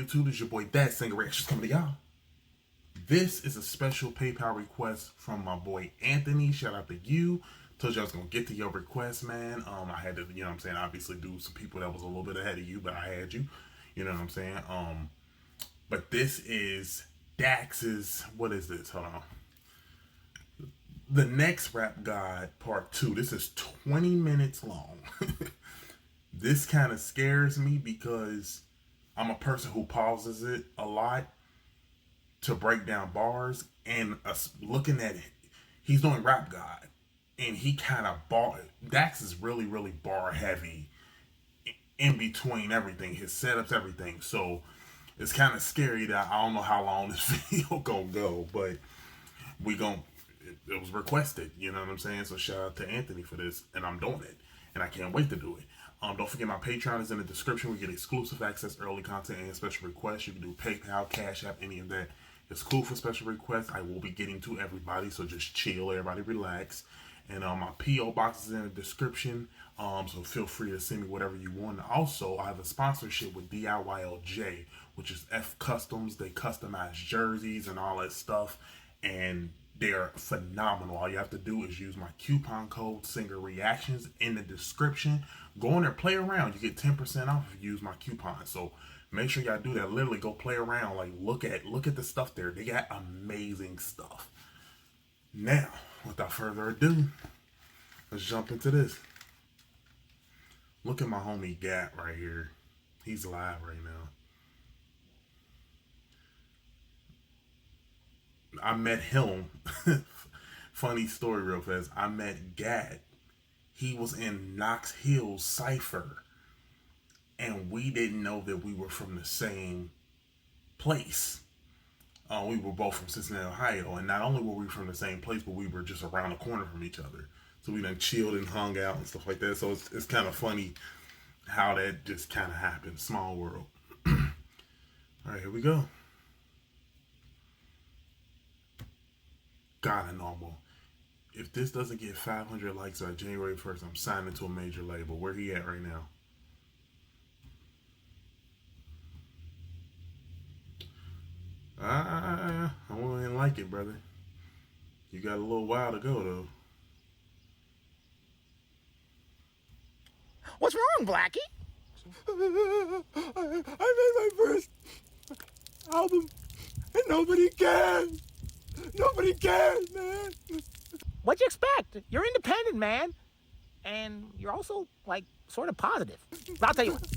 YouTube? It's your boy ThatSingerReactions coming to y'all. This is a special PayPal request from my boy Anthony. Shout out to you. Told you I was gonna get to your request, man. I had to, you know what I'm saying, obviously do some people that was a little bit ahead of you, but I had you. You know what I'm saying? But this is DAX's, what is this? Hold on. The Next Rap God Part 2. This is 20 minutes long. This kind of scares me because I'm a person who pauses it a lot to break down bars, and looking at it, he's doing Rap God, and he kind of Dax is really bar heavy in between everything, his setups, everything. So it's kind of scary that I don't know how long this video gonna go, but it was requested, you know what I'm saying? So shout out to Anthony for this, and I'm doing it, and I can't wait to do it. Don't forget my Patreon is in the description. We get exclusive access, early content, and special requests. You can do PayPal, CashApp, any of that. It's cool for special requests. I will be getting to everybody, so just chill, everybody relax. And my P.O. box is in the description, so feel free to send me whatever you want. Also, I have a sponsorship with DIYLJ, which is F Customs. They customize jerseys and all that stuff, and they're phenomenal. All you have to do is use my coupon code ThatSingerReactions in the description. Go in there, play around. You get 10% off if you use my coupon. So make sure y'all do that. Literally go play around. Like look at the stuff there. They got amazing stuff. Now, without further ado, let's jump into this. Look at my homie Gat right here. He's live right now. I met him. Funny story real fast. I met Gat. He was in Knox Hill's Cypher. And we didn't know that we were from the same place. We were both from Cincinnati, Ohio. And not only were we from the same place, but we were just around the corner from each other. So we done chilled and hung out and stuff like that. So it's kind of funny how that just kind of happened. Small world. All right, here we go. God, I know. If this doesn't get 500 likes by January 1st, I'm signing to a major label. Where he at right now? I wouldn't like it, brother. You got a little while to go, though. What's wrong, Blackie? I made my first album, and nobody cares. Nobody cares, man. What'd you expect? You're independent, man. And you're also, like, sort of positive. But I'll tell you what.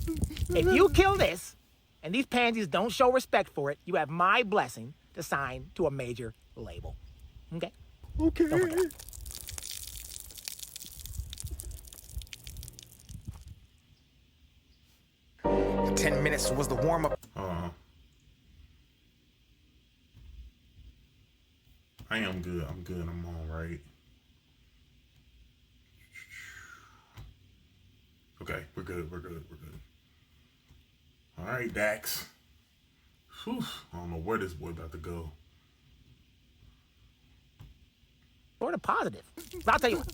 If you kill this, and these pansies don't show respect for it, you have my blessing to sign to a major label. Okay? Okay. Don't forget. 10 minutes was the warm-up. I am good. I'm good. I'm all right. Okay, we're good. We're good. We're good. All right, Dax. Whew, I don't know where this boy about to go. Sort of positive. But I'll tell you what.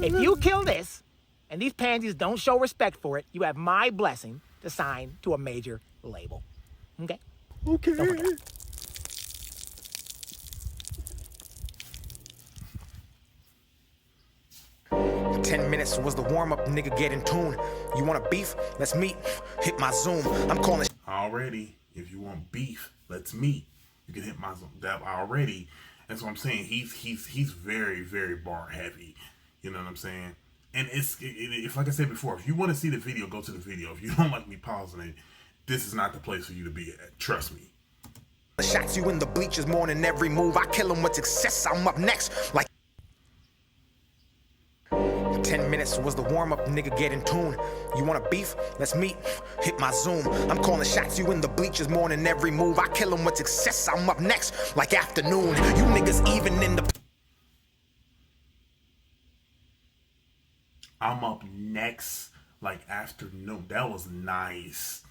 If you kill this, and these pansies don't show respect for it, you have my blessing to sign to a major label. Okay? Okay. Don't forget. "10 minutes was the warm-up, nigga, get in tune. You want a beef? Let's meet. Hit my Zoom. I'm calling." Already, if you want beef, let's meet. You can hit my Zoom. That already. That's what I'm saying. He's very bar heavy. You know what I'm saying? And if like I said before, if you want to see the video, go to the video. If you don't like me pausing it, this is not the place for you to be at. Trust me. Shots you in the bleachers more than every move. I kill him with success. I'm up next. Like 10 minutes was the warm-up, nigga, get in tune. You want a beef? Let's meet. Hit my Zoom. I'm calling shots you in the bleachers more than every move. I kill him with success. I'm up next. Like afternoon. You niggas even in the... I'm up next, like afternoon. That was nice.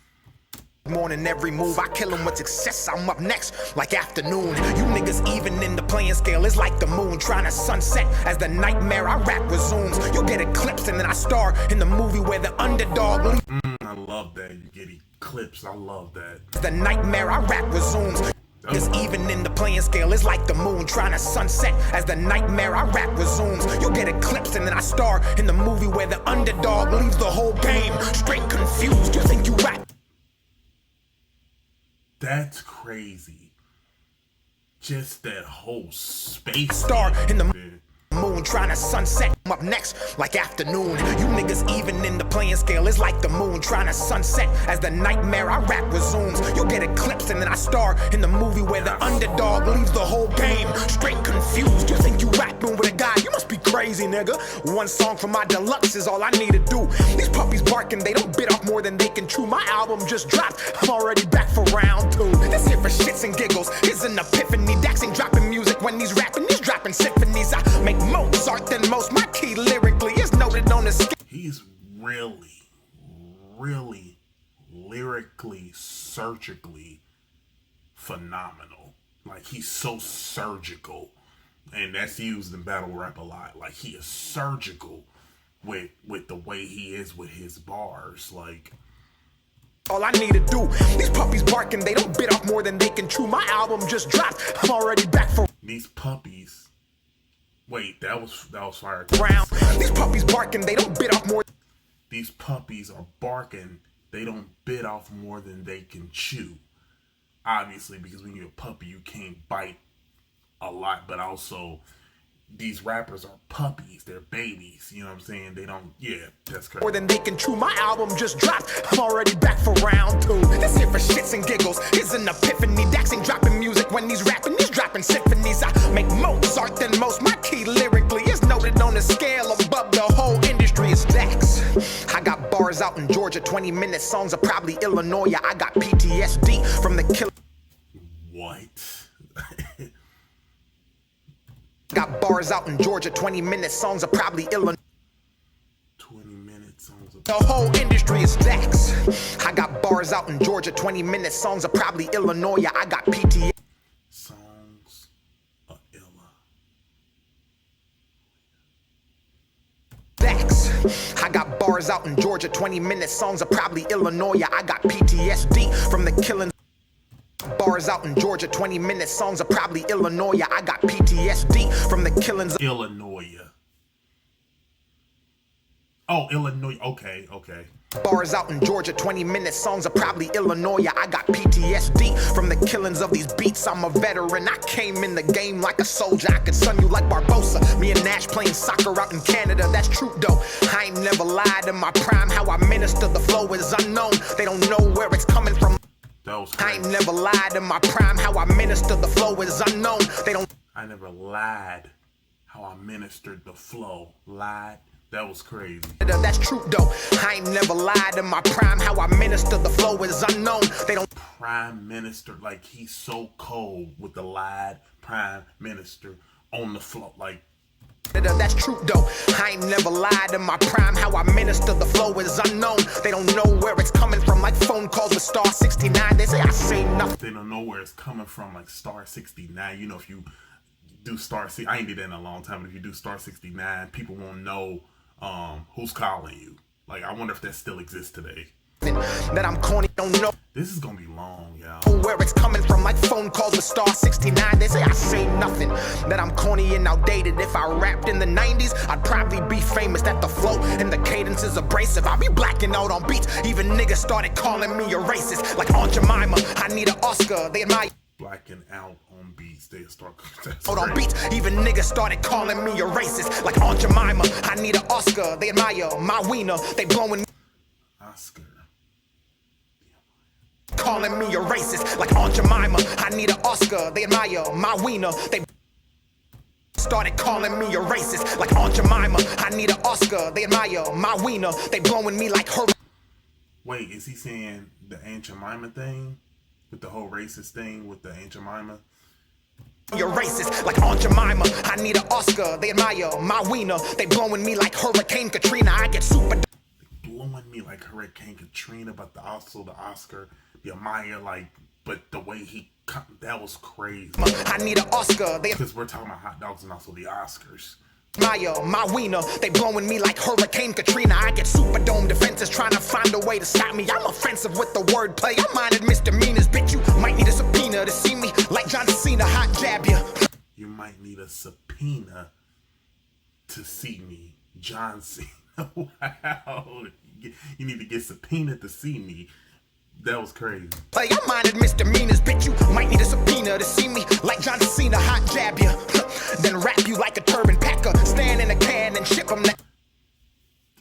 More than every move, I kill him with success. I'm up next, like afternoon. You niggas even in the playing scale. It's like the moon trying to sunset as the nightmare I rap resumes. You get eclipsed and then I star in the movie where the underdog. I love that. You get clips. I love that. The nightmare I rap resumes. Cause even in the playing scale, it's like the moon trying to sunset. As the nightmare I rap resumes, you'll get eclipsed, and then I star in the movie where the underdog leaves the whole game straight confused. You think you rap? That's crazy. Just that whole space. Star in the dude. moon trying to sunset. I'm up next like afternoon. You niggas even in the playing scale, it's like the moon trying to sunset. As the nightmare I rap resumes, you'll get eclipsed, and then I star in the movie where the underdog leaves the whole game straight confused. You think you rapping with a guy? You must be crazy, nigga. One song from my deluxe is all I need to do. These puppies barking, they don't bit off more than they can chew. My album just dropped, I'm already back for round 2. This here for shits and giggles is an epiphany. DAX ain't dropping music when he's rapping, he's dropping symphonies. I make Mozart than most. My key lyrically is noted on the scale. He's really lyrically, surgically phenomenal. Like, he's so surgical, and that's used in battle rap a lot. Like, he is surgical with the way he is with his bars. Like, all I need to do. These puppies barking, they don't bit off more than they can chew. My album just dropped, I'm already back for these puppies. Wait, that was fire. round. These puppies barking, they don't bit off more. These puppies are barking. They don't bit off more than they can chew. Obviously, because when you're a puppy, you can't bite a lot. But also, these rappers are puppies. They're babies. You know what I'm saying? They don't. Yeah, that's correct. More than they can chew. My album just dropped, I'm already back for round 2. This here for shits and giggles is an epiphany. DAX ain't dropping music when he's rapping, he's dropping symphonies. I make Mozart than most. My key lyrically is noted on the scale above the whole industry. It's DAX. I got bars out in Georgia, 20-minute songs are probably Illinois. I got PTSD from the kill. What? Got bars out in Georgia, 20-minute songs are probably Illinois. 20-minute songs. The whole industry is DAX. I got bars out in Georgia, 20-minute songs are probably Illinois. I got PTSD. Songs are illa. DAX. I got bars out in Georgia, 20-minute songs are probably Illinois. I got PTSD from the killings. Bars out in Georgia, 20-minute songs are probably Illinois. I got PTSD from the killings. Illinois. Oh, Illinois. Okay. Bars out in Georgia, 20-minute songs are probably Illinois. I got PTSD from the killings of these beats. I'm a veteran. I came in the game like a soldier. I could sun you like Barbosa. Me and Nash playing soccer out in Canada. That's true though. I ain't never lied in my prime. How I minister the flow is unknown. They don't know where it's coming from. I ain't never lied in my prime. How I minister the flow is unknown. They don't. I never lied. How I ministered the flow. Lied. That was crazy. That's true though. I ain't never lied in my prime. How I minister the flow is unknown. They don't. Prime Minister, like, he's so cold with the lied Prime Minister on the flow. Like, that's true though. I ain't never lied in my prime. How I minister the flow is unknown. They don't know where it's coming from. Like phone calls with star 69. They say I say nothing. They don't know where it's coming from. Like star 69. You know, if you do star 6, I ain't did that in a long time. But if you do star 69, people won't know who's calling you. Like, I wonder if that still exists today. That I'm corny, don't know. This is gonna be long, y'all. Where it's coming from, like phone calls with star 69. They say I say nothing. That I'm corny and outdated. If I rapped in the 90s, I'd probably be famous. That the flow and the cadence is abrasive. I be blacking out on beats. Even niggas started calling me a racist. Like Aunt Jemima, I need an Oscar. They admire. Blacking out on beats. They start. Out on beats. Even niggas started calling me a racist. Like Aunt Jemima, I need an Oscar. They admire my wiener. They blowing. Oscar. Calling me a racist, like Aunt Jemima. I need an Oscar. They admire my wiener. They started calling me a racist, like Aunt Jemima. I need an Oscar. They admire my wiener. They blowing me like her. Wait, is he saying the Aunt Jemima thing with the whole racist thing with the Aunt Jemima? You're racist, like Aunt Jemima. I need an Oscar. They admire my wiener. They blowing me like Hurricane Katrina. I get super. Blowing me like Hurricane Katrina, but also the Oscar. The Amaya, like, but the way he that was crazy. I need an Oscar. Because we're talking about hot dogs and also the Oscars. My wiener, they blowing me like Hurricane Katrina. I get Superdome defenses trying to find a way to stop me. I'm offensive with the wordplay. I minded misdemeanors, bitch. You might need a subpoena to see me like John Cena. Hot jab ya. You might need a subpoena to see me, John Cena. Wow, you need to get subpoenaed to see me. That was crazy. Play, I minded misdemeanors, bitch. You might need a subpoena to see me like John Cena. Hot jab ya, then wrap you like a turban packer. Stand in a can and ship them.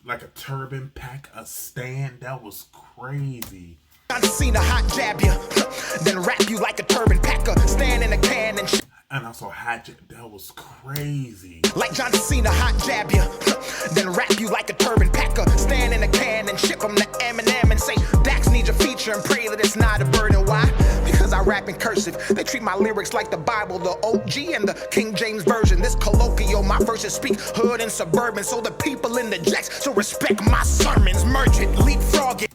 Like a turban pack, a stand. That was crazy. John Cena. Hot jab ya, then wrap you like a turban packer. Stand in a can and ship. And also hot, that was crazy. Like John Cena, hot jab ya, then wrap you like a turban packer. Stand in a can and ship them to Eminem and say, DAX needs a feature and pray that it's not a burden. Why? Because I rap in cursive. They treat my lyrics like the Bible, the OG and the King James Version. This colloquial, my verses speak hood and suburban, so the people in the jacks, so respect my sermons. Merge it, leapfrog it.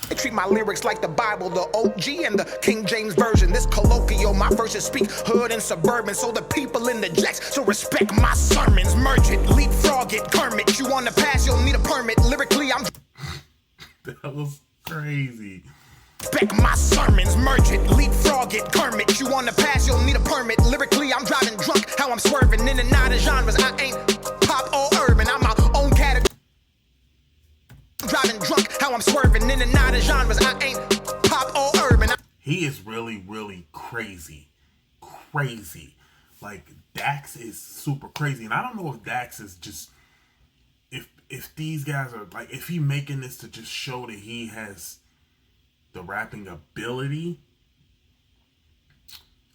They treat my lyrics like the Bible, the OG and the King James Version. This colloquial, my verses speak hood and suburban, so the people in the jacks, so respect my sermons. Merge it, leapfrog it, Kermit. You want to pass, you'll need a permit. Lyrically, I'm... That was crazy. Respect my sermons, merge it, leapfrog it, Kermit. You want to pass, you'll need a permit. Lyrically, I'm driving drunk, how I'm swerving in and out of genres. I ain't pop or urban, I'm my own category. Driving drunk, how I'm swerving in and out of genres. I ain't pop or urban. He is really, really crazy. Crazy. Like, DAX is super crazy. And I don't know if DAX is just... If these guys are... Like, if he making this to just show that he has the rapping ability.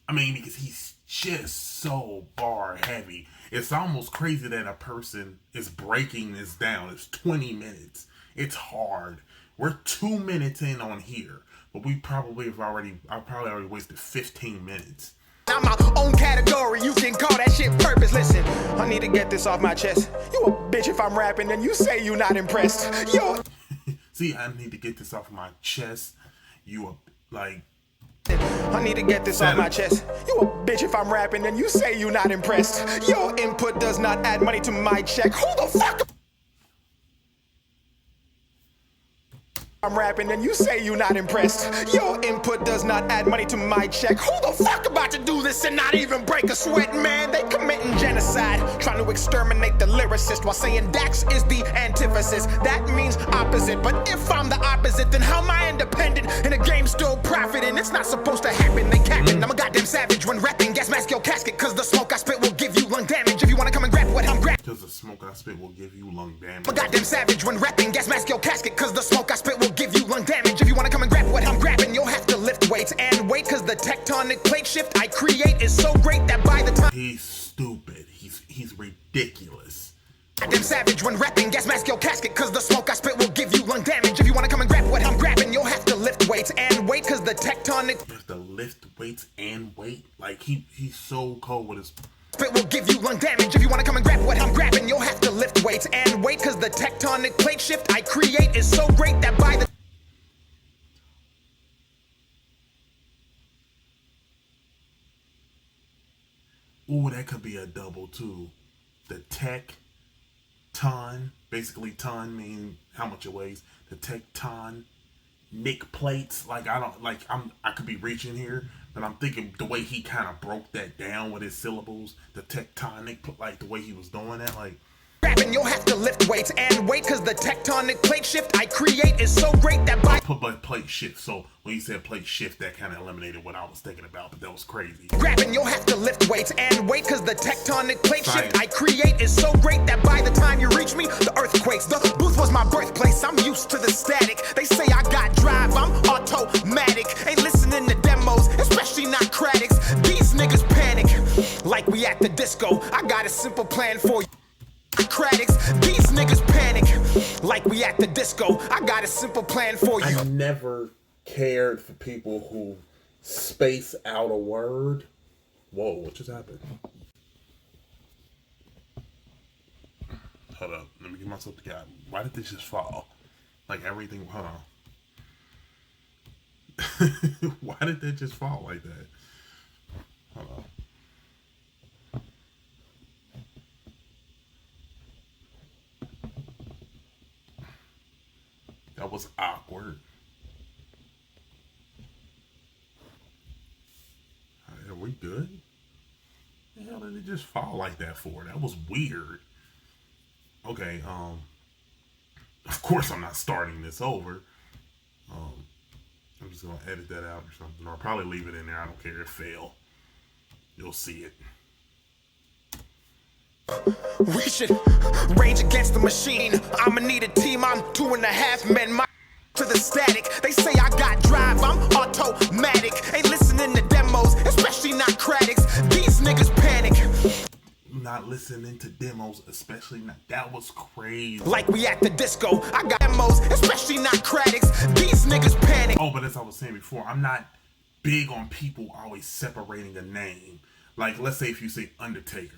I mean, because he's just so bar heavy. It's almost crazy that a person is breaking this down. It's 20 minutes. It's hard. We're 2 minutes in on here, but I probably already wasted 15 minutes. I'm my own category, you can call that shit purpose. Listen, I need to get this off my chest. You a bitch if I'm rapping and you say you not impressed. Yo. See, I need to get this off my chest. You a, like... I need to get this off my chest. You a bitch if I'm rapping and you say you not impressed. Your input does not add money to my check. Who the fuck... I'm rapping and you say you not impressed. Your input does not add money to my check. Who the fuck about to do this and not even break a sweat, man? They committing genocide, trying to exterminate the lyricist while saying DAX is the antithesis. That means opposite. But if I'm the opposite, then how am I independent in a game still profiting? It's not supposed to happen. They capping. I'm a goddamn savage when rapping. Gas mask your casket, cause the smoke I spit will give you lung damage. If you wanna come and grab what I'm grabbing. Cause the smoke I spit will give you lung damage. I'm a goddamn savage when rapping. Gas mask your casket, cause the smoke I spit will give you lung damage. If you wanna come and grab what I'm grabbing, you'll have to lift weights and wait, cause the tectonic plate shift I create is so great that by the time he's stupid, he's ridiculous. Goddamn savage when rapping. Gas mask your casket, cause the smoke I spit will give you lung damage. If you wanna come and grab what I'm grabbing, you'll have to lift weights and wait, cause the tectonic... You have to lift weights and wait? Like, he's so cold with his... Spit will give you lung damage. If you wanna come and grab what I'm grabbing, you'll have to lift weights and wait, cause the tectonic plate shift I create is so great that by the... Ooh, that could be a double too. The tecton, basically ton mean how much it weighs. The tecton nick plates, like I could be reaching here, but I'm thinking the way he kind of broke that down with his syllables, the tectonic, like the way he was doing that, like. Grabbing, you'll have to lift weights and wait, cause the tectonic plate shift I create is so great that by... But plate shift, so when you said plate shift, that kind of eliminated what I was thinking about, but that was crazy. Grabbing, you'll have to lift weights and wait, cause the tectonic plate shift I create is so great that by the time you reach me, the earthquakes. The booth was my birthplace, I'm used to the static. They say I got drive, I'm automatic. Ain't listening to demos, especially not critics. These niggas panic, like we at the disco. I got a simple plan for you. Critics, these niggas panic like we at the disco. I got a simple plan for you. I never cared for people who space out a word. Whoa, what just happened? Hold up, let me get myself together. Why did this just fall? Like everything, hold on. Why did that just fall like that? Hold on. That was awkward. Are we good? The hell did it just fall like that for? That was weird. Okay, of course I'm not starting this over. I'm just gonna edit that out or something, or I'll probably leave it in there. I don't care if it fail. You'll see it. We should rage against the machine. I'ma need a team. I'm 2.5 men. My to the static. They say I got drive. I'm automatic. Ain't listening to demos, especially not critics. These niggas panic. Not listening to demos, especially not. That was crazy. Like we at the disco. I got demos, especially not critics. These niggas panic. Oh, but as I was saying before, I'm not big on people always separating a name. Like, let's say if you say Undertaker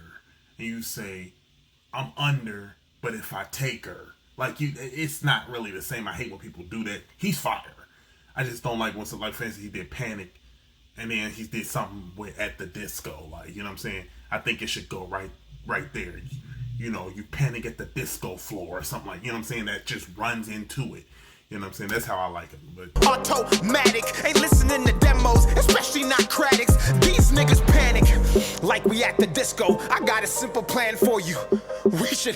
and you say I'm under, but if I take her, like it's not really the same. I hate when people do that. He's fire. I just don't like when something like, for instance, he did Panic, and then he did something with At the Disco. Like, you know what I'm saying? I think it should go right there. You know, you panic at the disco floor or something like, you know what I'm saying? That just runs into it. You know what I'm saying? That's how I like it. But automatic, ain't listening to demos, especially not critics. These niggas panic. Like we at the disco. I got a simple plan for you. We should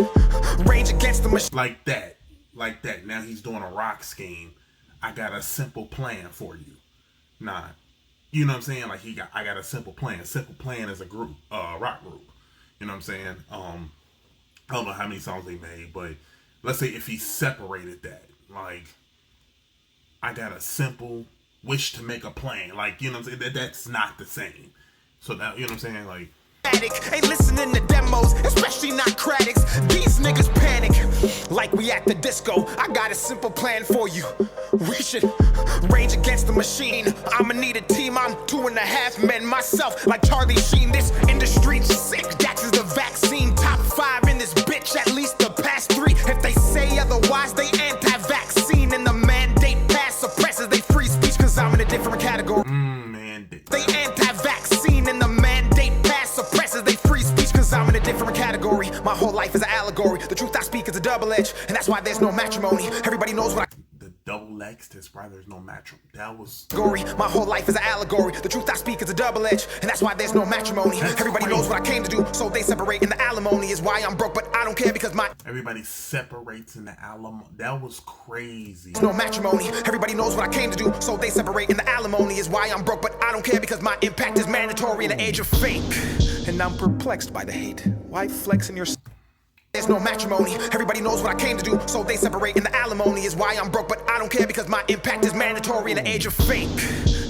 rage against the machine. Like that. Like that. Now he's doing a rock scheme. I got a simple plan for you. Nah. You know what I'm saying? Like I got a simple plan. Simple Plan is a group, rock group. You know what I'm saying? I don't know how many songs they made, but let's say if he separated that, like, I got a simple wish to make a plan. Like, you know what I'm saying? That's not the same. So that, you know what I'm saying? Like, ain't listening to demos, especially not critics. These niggas panic. Like we at the disco. I got a simple plan for you. We should rage against the machine. I'ma need a team. I'm 2.5 men myself. Like Charlie Sheen. This industry's sick. DAX is the vaccine. Top 5 in this bitch. At least the past 3. If they say otherwise, they anti-vaccine. And the mandate pass suppresses they free speech. Cause I'm in a different category. They anti-vaccine. And the mandate pass suppresses they free speech. Cause I'm in a different category. My whole life is an allegory. The truth I speak is a double edge. And that's why there's no matrimony. Everybody knows what I... Double X, that's why there's no matrimony. That was gory. My whole life is an allegory. The truth I speak is a double edge, and that's why there's no matrimony. Everybody knows what I came to do, so they separate. And the alimony is why I'm broke, but I don't care because my everybody separates in the alimony. That was crazy. No matrimony. Everybody knows what I came to do, so they separate. And the alimony is why I'm broke, but I don't care because my impact is mandatory in the age of fake. And I'm perplexed by the hate. Why flex in your... There's no matrimony. Everybody knows what I came to do, so they separate. And the alimony is why I'm broke, but I don't care because my impact is mandatory in the age of fake.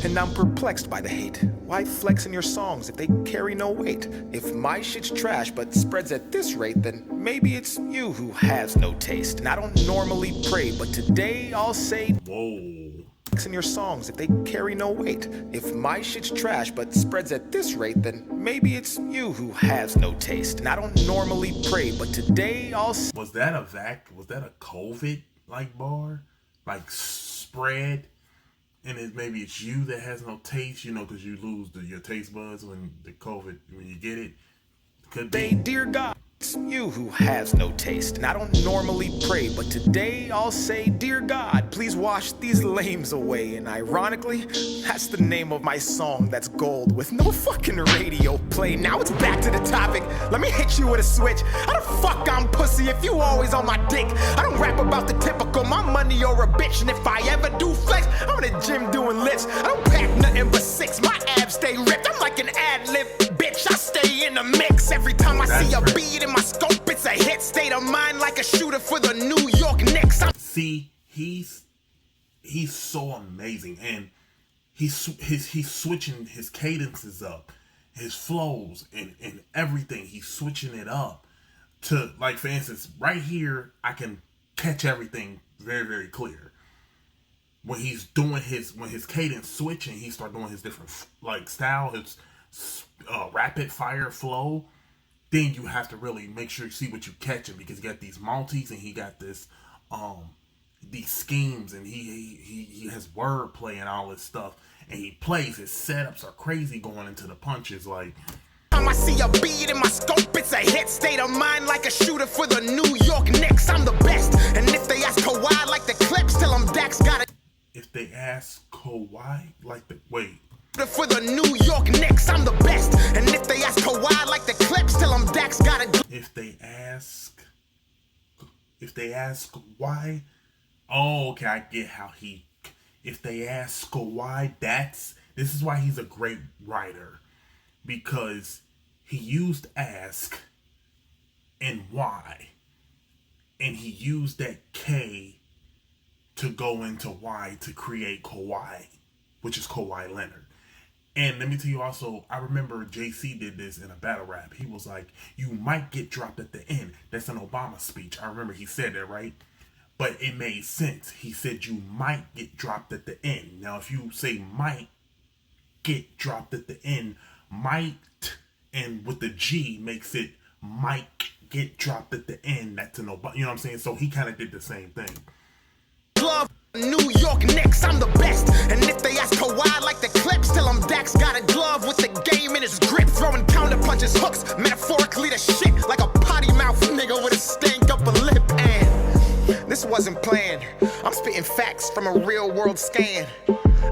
And I'm perplexed by the hate. Why flex in your songs if they carry no weight? If my shit's trash but spreads at this rate, then maybe it's you who has no taste. And I don't normally pray, but today I'll say, whoa. In your songs if they carry no weight. If my shit's trash but spreads at this rate, then maybe it's you who has no taste. And I don't normally pray, but today I'll... Was that a COVID like bar? Like spread? And maybe it's you that has no taste, you know, because you lose your taste buds when the COVID, when you get it. Could be. Dear God, it's you who has no taste. And I don't normally pray, but today I'll say, dear God, please wash these lames away. And ironically, that's the name of my song that's gold with no fucking radio play. Now it's back to the topic. Let me hit you with a switch. How the fuck I'm pussy if you always on my dick? I don't rap about the typical, my money or a bitch. And if I ever do flex, I'm in the gym doing lifts. I don't pack nothing but 6. My abs stay ripped. I'm like an ad-lib bitch. I stay in the mix. Every time I see a beat in my scope, it's a hit. State of mind like a shooter for the New York Knicks. See, he's so amazing, and he's switching his cadences up, his flows and everything. He's switching it up to, like, for instance, right here I can catch everything very, very clear. When he's doing when his cadence switching, he start doing his different like style, his rapid fire flow. Then you have to really make sure you see what you're catching, because he got these multis and he got this these schemes, and he has wordplay and all this stuff, and he plays. His setups are crazy going into the punches. Like, I see a beat in my scope, it's a hit. State of mind like a shooter for the New York Knicks. I'm the best, and if they ask Kawhi like the Clips, till I'm dead. ask Kawhi, like the wait. For the New York Knicks, I'm the best. And if they ask Kawhi like the clips, tell them DAX got a. If they ask why, oh, okay, I get how he. If they ask why, this is why he's a great writer, because he used ask and why, and he used that K to go into Y to create Kawhi, which is Kawhi Leonard. And let me tell you also, I remember JC did this in a battle rap. He was like, you might get dropped at the end. That's an Obama speech. I remember he said that, right? But it made sense. He said you might get dropped at the end. Now, if you say might get dropped at the end, might and with the G makes it might get dropped at the end. That's an Obama. You know what I'm saying? So he kind of did the same thing. Glove, New York Knicks, I'm the best. And if they ask Kawhi like the clips, tell them DAX got a glove with the game in his grip, throwing counter punches, hooks, metaphorically the shit like a potty mouth nigga with a stank up a lip. And this wasn't planned. I'm spitting facts from a real world scan.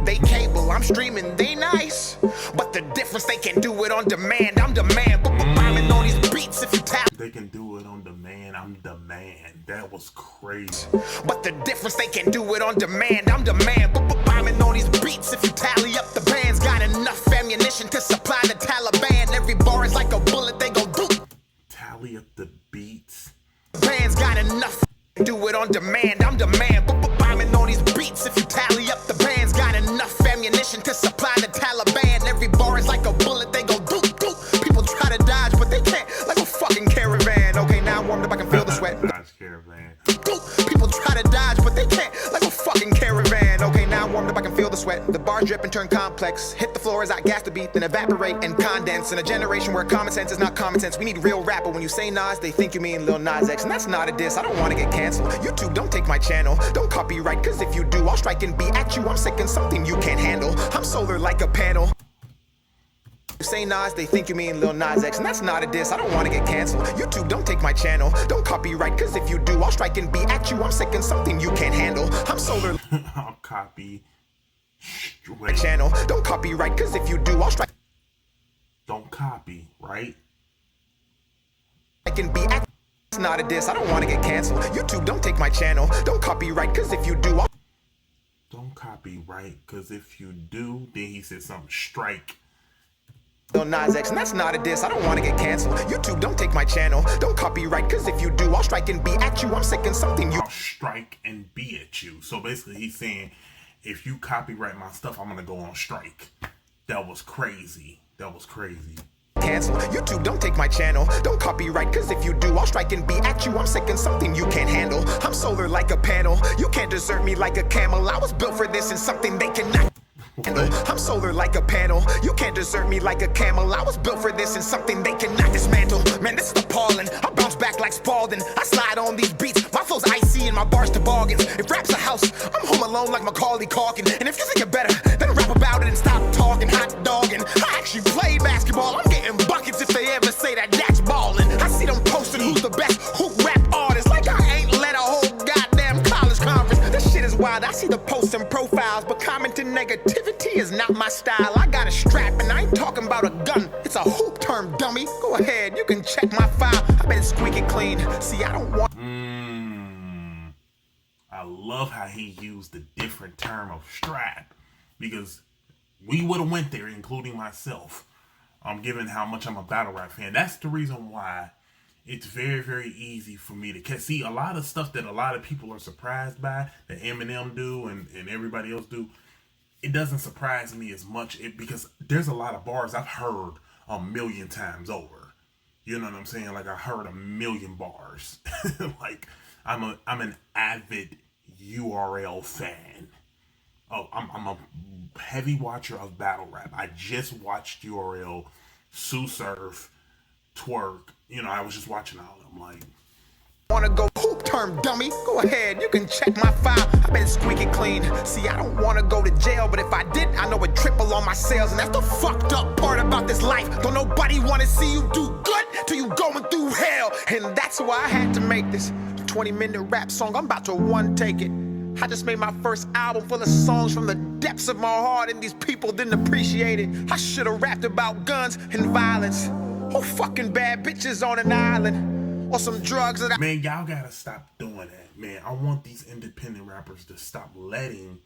They cable, I'm streaming, they nice, but the difference they can do it on demand. I'm demand, but rhyming on these beats if you tap. They can do it on demand. I'm the man. That was crazy. But the difference they can do it on demand. I'm demand, but rhyming on these beats if you tally up the bands. Got enough ammunition to supply the Taliban. Every bar is like a bullet, they go doop. Tally up the beats. Bands got enough. Do it on demand. I'm demand, but rhyming on these beats if you tally up the bands. Got enough ammunition to supply the Taliban. Every bar is like a bullet, they go doop doop. People try to dodge, but they can't. Like a fucking caravan. Okay, now I'm warmed up, I can feel the sweat. Dodge caravan. People try to dodge, but they can't. Like a fucking caravan. Okay, now I'm warmed up, I can feel the sweat. The bars drip and turn complex. Hit the floor as I gas the beat, then evaporate and condense. In a generation where common sense is not common sense, we need real rap. But when you say Nas, they think you mean Lil Nas X. And that's not a diss, I don't want to get canceled. YouTube, don't take my channel. Don't copyright, cause if you do, I'll strike and be at you. I'm sick and something you can't handle. I'm solar like a panel. You say Nas, they think you mean Lil Nas X. And that's not a diss, I don't want to get canceled. YouTube, don't take my channel. Don't copyright, cause if you do, I'll strike and be at you. I'm sick and something you can't handle. I'm solar. I'll copy. My channel. Don't copyright, cause if you do, I'll strike. Don't copy, right? I can be at. It's not a diss, I don't want to get canceled. YouTube, don't take my channel. Don't copyright, cause if you do, I'll. Don't copyright, cause if you do, then he said something strike. Lil Nas X, and that's not a diss, I don't want to get canceled. YouTube, don't take my channel. Don't copyright, cause if you do, I'll strike and be at you. I'm sick and something you. I'll strike and be at you. So basically he's saying, if you copyright my stuff, I'm gonna go on strike. That was crazy. That was crazy. Cancel. YouTube, don't take my channel. Don't copyright, cause if you do, I'll strike and be at you. I'm sick and something you can't handle. I'm solar like a panel. You can't desert me like a camel. I was built for this and something they cannot. I'm solar like a panel. You can't desert me like a camel. I was built for this and something they cannot dismantle. Man, this is appalling. I bounce back like Spalding. I slide on these beats. My flow's icy and my bars toboggans. If rap's a house, I'm home alone like Macaulay Culkin. And if you think it better, then rap about it and stop talking hot dogging. I actually play basketball. I'm getting buckets if they ever say that that's ballin'. I see them posting who's the best hoop rap artist. Like I ain't led a whole goddamn college conference. This shit is wild. I see the posts and profiles, but commenting negativity is not my style. I got a strap and I ain't talking about a gun. It's a hoop term, dummy. Go ahead, you can check my file. I bet it's squeaky clean. See, I don't want. I love how he used the different term of strap, because we would have went there, including myself. Given how much I'm a battle rap fan. That's the reason why it's very, very easy for me to catch. See, a lot of stuff that a lot of people are surprised by, that Eminem do and everybody else do, it doesn't surprise me as much because there's a lot of bars I've heard 1,000,000 times over. You know what I'm saying? Like I heard 1,000,000 bars. Like I'm an avid URL fan. Oh, I'm a heavy watcher of battle rap. I just watched URL, Sue Surf, Twerk. You know, I was just watching all of them. Like, wanna go hoop term, dummy? Go ahead, you can check my file. I bet it's squeaky clean. See, I don't wanna go to jail, but if I did, I know it'd triple on my sales. And that's the fucked up part about this life. Don't nobody wanna see you do good till you going through hell. And that's why I had to make this 20-minute rap song. I'm about to one take it. I just made my first album full of songs from the depths of my heart, and these people didn't appreciate it. I should have rapped about guns and violence, or fucking bad bitches on an island, or some drugs that Man, y'all gotta stop doing that, man. I want these independent rappers to stop letting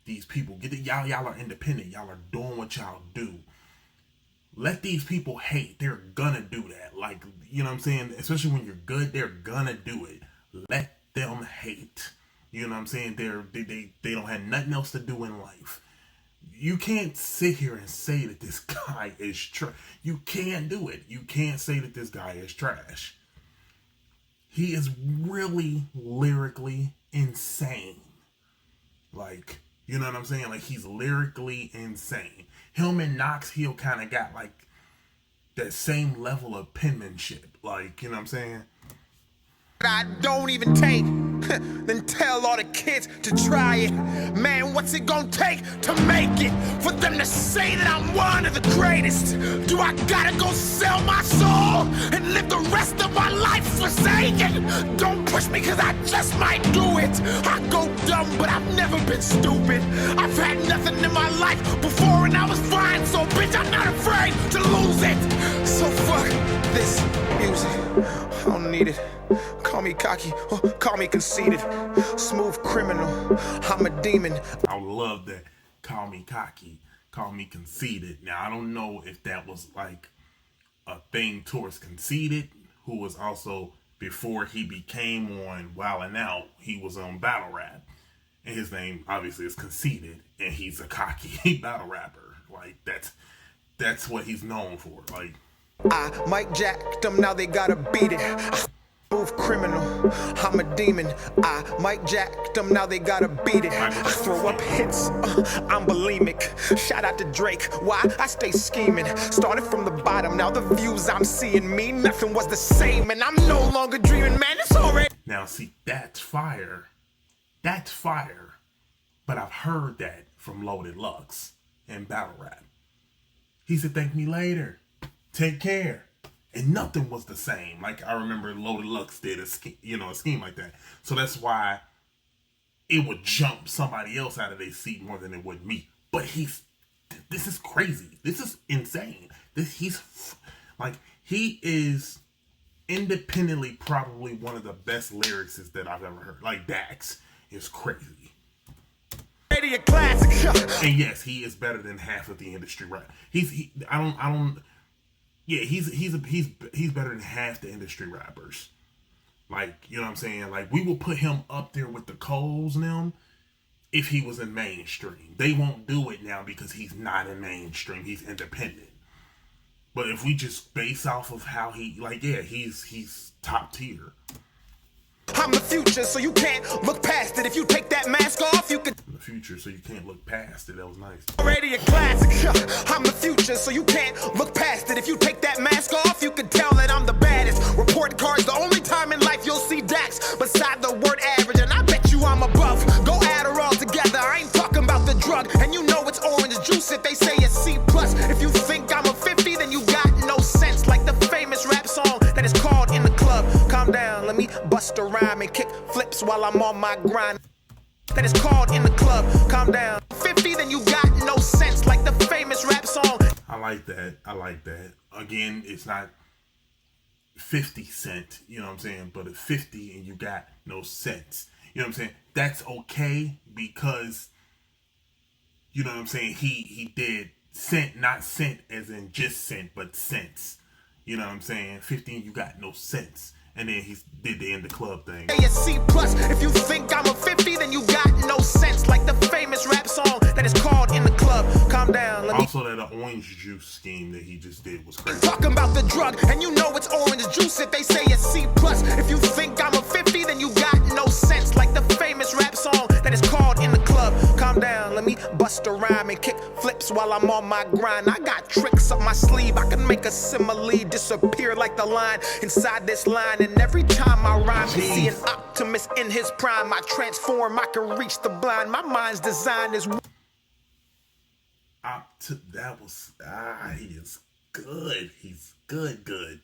these people get it. Y'all are independent. Y'all are doing what y'all do. Let these people hate. They're gonna do that. Like, you know what I'm saying? Especially when you're good, they're gonna do it. Let them hate. You know what I'm saying? They don't have nothing else to do in life. You can't sit here and say that this guy is trash. You can't do it. You can't say that this guy is trash. He is really lyrically insane. Like, you know what I'm saying? Like, he's lyrically insane. Him and Knox Hill kind of got like that same level of penmanship. Like, you know what I'm saying? I don't even take, then tell all the kids to try it. Man, what's it gonna take to make it? For them to say that I'm one of the greatest? Do I gotta go sell my soul and live the rest of my life forsaken? Don't push me, cause I just might do it. I go dumb, but I've never been stupid. I've had nothing in my life before and I was fine, so bitch, I'm not afraid to lose it. So fuck this music, I don't need it. Call me cocky, or call me conceited. Smooth criminal, I'm a demon. I love that. Call me cocky, call me conceited. Now, I don't know if that was like a thing towards Conceited, who was also, before he became on Wild 'N Out, he was on battle rap. And his name obviously is Conceited, and he's a cocky battle rapper. Like, that's what he's known for. Like, I might jack them, now they gotta beat it. Smooth criminal, I'm a demon. I might jack them, now they gotta beat it. I throw up hits, I'm bulimic. Shout out to Drake, why? I stay scheming. Started from the bottom, now the views I'm seeing mean nothing was the same, and I'm no longer dreaming, man, it's already. now see, that's fire. That's fire. But I've heard that from Loaded Lux in battle rap. He said, thank me later. Take care. And nothing was the same. Like, I remember Loaded Lux did a scheme like that. So that's why it would jump somebody else out of their seat more than it would me. But this is crazy. This is insane. He is independently probably one of the best lyricists that I've ever heard. Like, DAX is crazy. A classic. And yes, he is better than half of the industry rap. He's better than half the industry rappers. Like, you know what I'm saying? Like, we will put him up there with the Coles and them if he was in mainstream. They won't do it now because he's not in mainstream. He's independent. But if we just base off of how he, like, yeah, he's top tier. I'm the future, so you can't look past it. If you take that mask off, you could. The future, so you can't look past it. That was nice. Already a classic. I'm the future, so you can't look past it. If you take that mask off, you can tell that I'm the baddest. Report cards, the only time in life you'll see DAX beside the word average, and I bet you I'm above. Go add her all together. I ain't talking about the drug, and you know it's orange juice if they say it's C+. If you think I'm a 50, then you got no sense. Like the famous rap song that is called In the Club. Calm down, let me bust a rhyme and kick flips while I'm on my grind. That is called In the Club. Calm down. 50, then you got no sense. Like the famous rap song. I like that. Again, it's not 50 Cent, you know what I'm saying? But at 50 and you got no sense. You know what I'm saying? That's okay because, you know what I'm saying? He did cent, not cent as in just cent, but sense. You know what I'm saying? 50 and you got no sense. And then he did the In the Club thing. C+, if you think I'm a 50, then you got no sense. Like the famous rap song that is called In the Club. Calm down. Also, that orange juice scheme that he just did was crazy. Talking about the drug, and you know it's orange juice if they say it's C+. If you think I'm a 50, then you got no sense. Like the famous rap song that is called In the Club. Calm down, let me bust a rhyme and kick flips while I'm on my grind. I got tricks up my sleeve. I can make a simile disappear like the line inside this line. And every time I rhyme, you see an optimist in his prime. I transform, I can reach the blind. My mind's design is. He is good. He's good.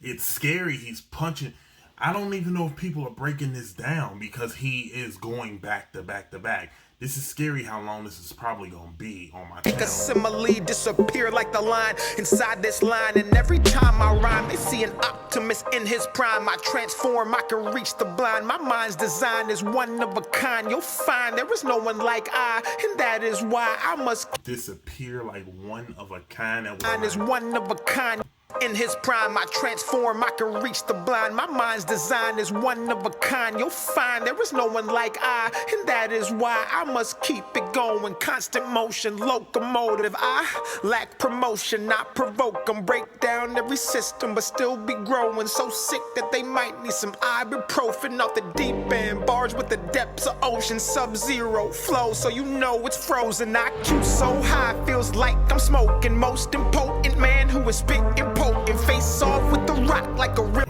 It's scary. He's punching. I don't even know if people are breaking this down because he is going back to back to back. This is scary how long this is probably going to be on my channel. Make a simile disappear like the line inside this line. And every time I rhyme, they see an optimist in his prime. I transform, I can reach the blind. My mind's design is one of a kind. You'll find there is no one like I, and that is why I must disappear like one of a kind. That mine is one of a kind. In his prime, I transform, I can reach the blind. My mind's design is one of a kind. You'll find there is no one like I, and that is why I must keep it going. Constant motion, locomotive. I lack promotion, I provoke them. Break down every system, but still be growing. So sick that they might need some ibuprofen off the deep end. Bars with the depths of ocean, sub-zero flow, so you know it's frozen. IQ so high, feels like I'm smoking. Most impotent man who is spitting potent. Face off with the rock like a real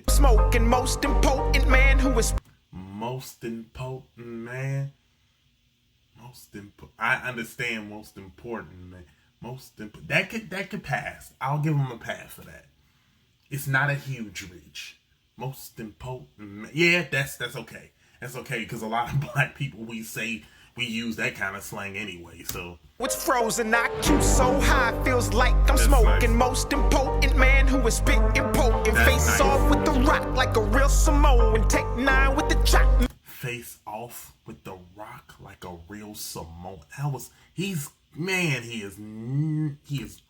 smoking. Most impotent man who is most impotent man. I understand most important man. That could pass. I'll give him a pass for that. It's not a huge reach. Most impotent man. Yeah, that's okay. That's okay because a lot of black people we use that kind of slang anyway. So it's frozen. IQ so high, feels like I'm smoking. Nice. Most impotent man who is spitting potent. Face nice. Off with the rock like a real Samoan. Take 9 with the chop. Face off with the rock like a real Samoan. He is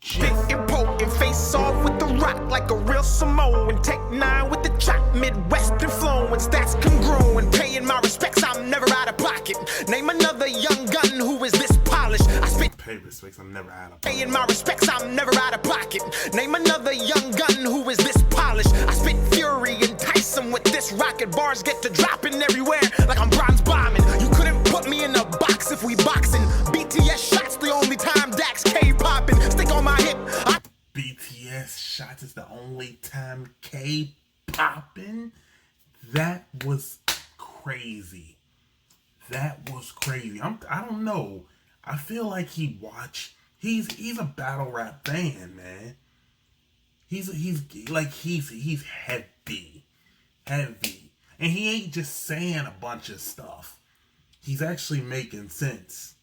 just impotent. Face off with the rock like a real Samoan. Take 9 with the chop. Midwest influence that's congruent. Paying my respects, I'm never out of pocket. Name another young gun who is this polished. I spit. Pay respects, I'm never out of pocket. Paying my respects, I'm never out of pocket. Name another young gun who is this polished. I spit fury, entice them with this rocket. Bars get to dropping everywhere like I'm bronze bombing. You couldn't put me in a box if we boxing. BTS shots the only time DAX K popping. Stick on my hip. BTS shots is the only time K popping. That was crazy. That was crazy. I don't know. I feel like he's a battle rap fan, man. He's heavy. And he ain't just saying a bunch of stuff. He's actually making sense.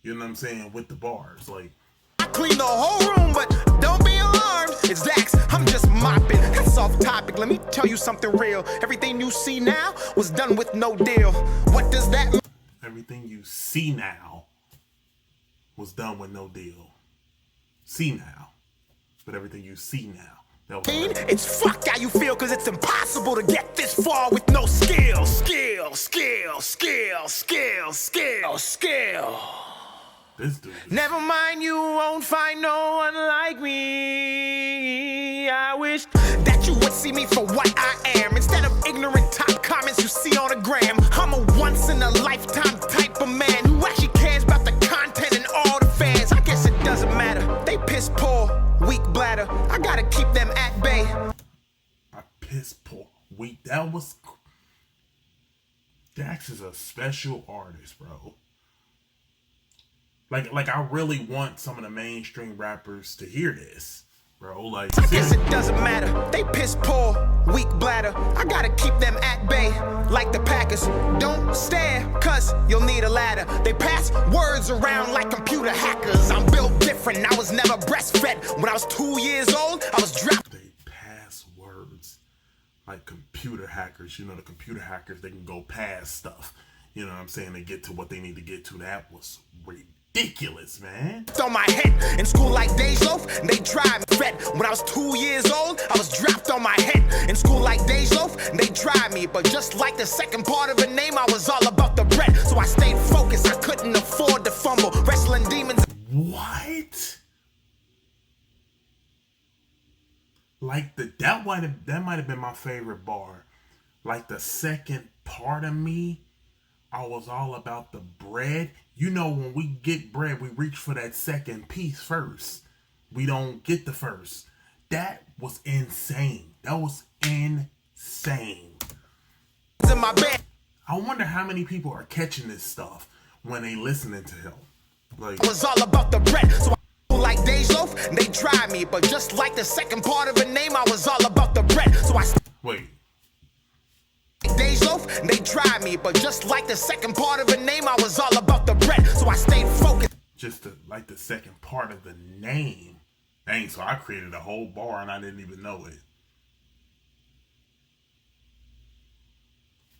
You know what I'm saying? With the bars. Like, I clean the whole room, but don't be alarmed. It's DAX, I'm just mopping. That's off topic. Let me tell you something real. Everything you see now was done with no deal. What does that mean? Everything you see now was done with no deal. See now. But everything you see now. It's fuck how you feel, cause it's impossible to get this far with no skill. This dude. Never mind, you won't find no one like me. I wish that you would see me for what I am, instead of ignorant top comments you see on the gram. I'm a once in a lifetime type of man who actually cares about the content and all the fans. I guess it doesn't matter. They piss poor, weak bladder. I gotta keep them at bay. Piss poor, weak. Dax is a special artist, bro. Like I really want some of the mainstream rappers to hear this, bro. Like, I guess it doesn't matter. They piss poor, weak bladder. I gotta keep them at bay, like the Packers. Don't stare, cause you'll need a ladder. They pass words around like computer hackers. I'm built different. I was never breastfed. When I was 2 years old, I was dropped. They pass words like computer hackers. You know, the computer hackers, they can go past stuff. You know what I'm saying? They get to what they need to get to. That was ridiculous, man. On my head in school like Loaf, they tried me. Fed. When I was 2 years old, I was dropped on my head. In school like Loaf, they tried me. But just like the second part of the name, I was all about the bread. So I stayed focused. I couldn't afford to fumble. Wrestling demons. What? Like that might have been my favorite bar. Like the second part of me, I was all about the bread. You know, when we get bread, we reach for that second piece first. We don't get the first. That was insane. That was insane. In my bed. I wonder how many people are catching this stuff when they listening to him. Like, I was all about the bread. So I like Loaf, they tried me. But just like the second part of the name, I was all about the bread. So I wait. they tried me, but just like the second part of the name, I was all about the bread, so I stayed focused. Just like the second part of the name. Dang, so I created a whole bar and I didn't even know it.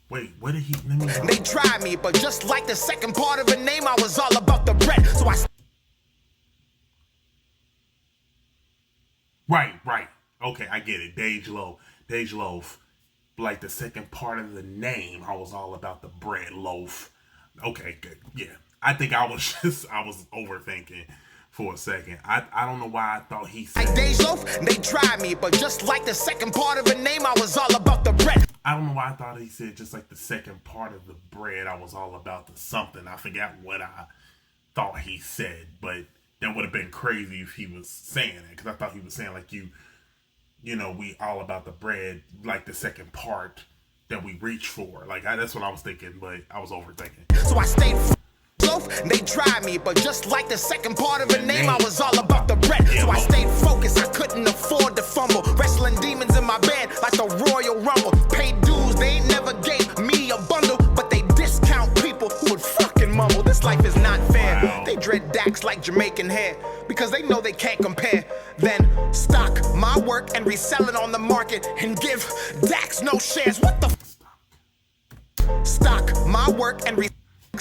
Wait, what did he... Let me know. They tried me, but just like the second part of the name, I was all about the bread, so I... Right. Okay, I get it. Dej Loaf. Like the second part of the name, I was all about the bread loaf. Okay, good. Yeah. I think I was overthinking for a second. I don't know why I thought he said... Like Dej Loaf, they tried me, but just like the second part of the name, I was all about the bread. I don't know why I thought he said just like the second part of the bread, I was all about the something. I forgot what I thought he said, but that would have been crazy if he was saying it, because I thought he was saying like you know, we all about the bread, like the second part that we reach for. Like that's what I was thinking, but I was overthinking. So I stayed loaf, they tried me, but just like the second part of the name, I was all about the bread. So I stayed focused, I couldn't afford to fumble. Wrestling demons in my bed like the Royal Rumble. Paid dues, they ain't never gave me a bundle, but they discount people who would fucking mumble. This life is not fair. Wow. They dread DAX like Jamaican hair, because they know they can't compare. Then stock my work and resell it on the market and give DAX no shares. What the stock my work and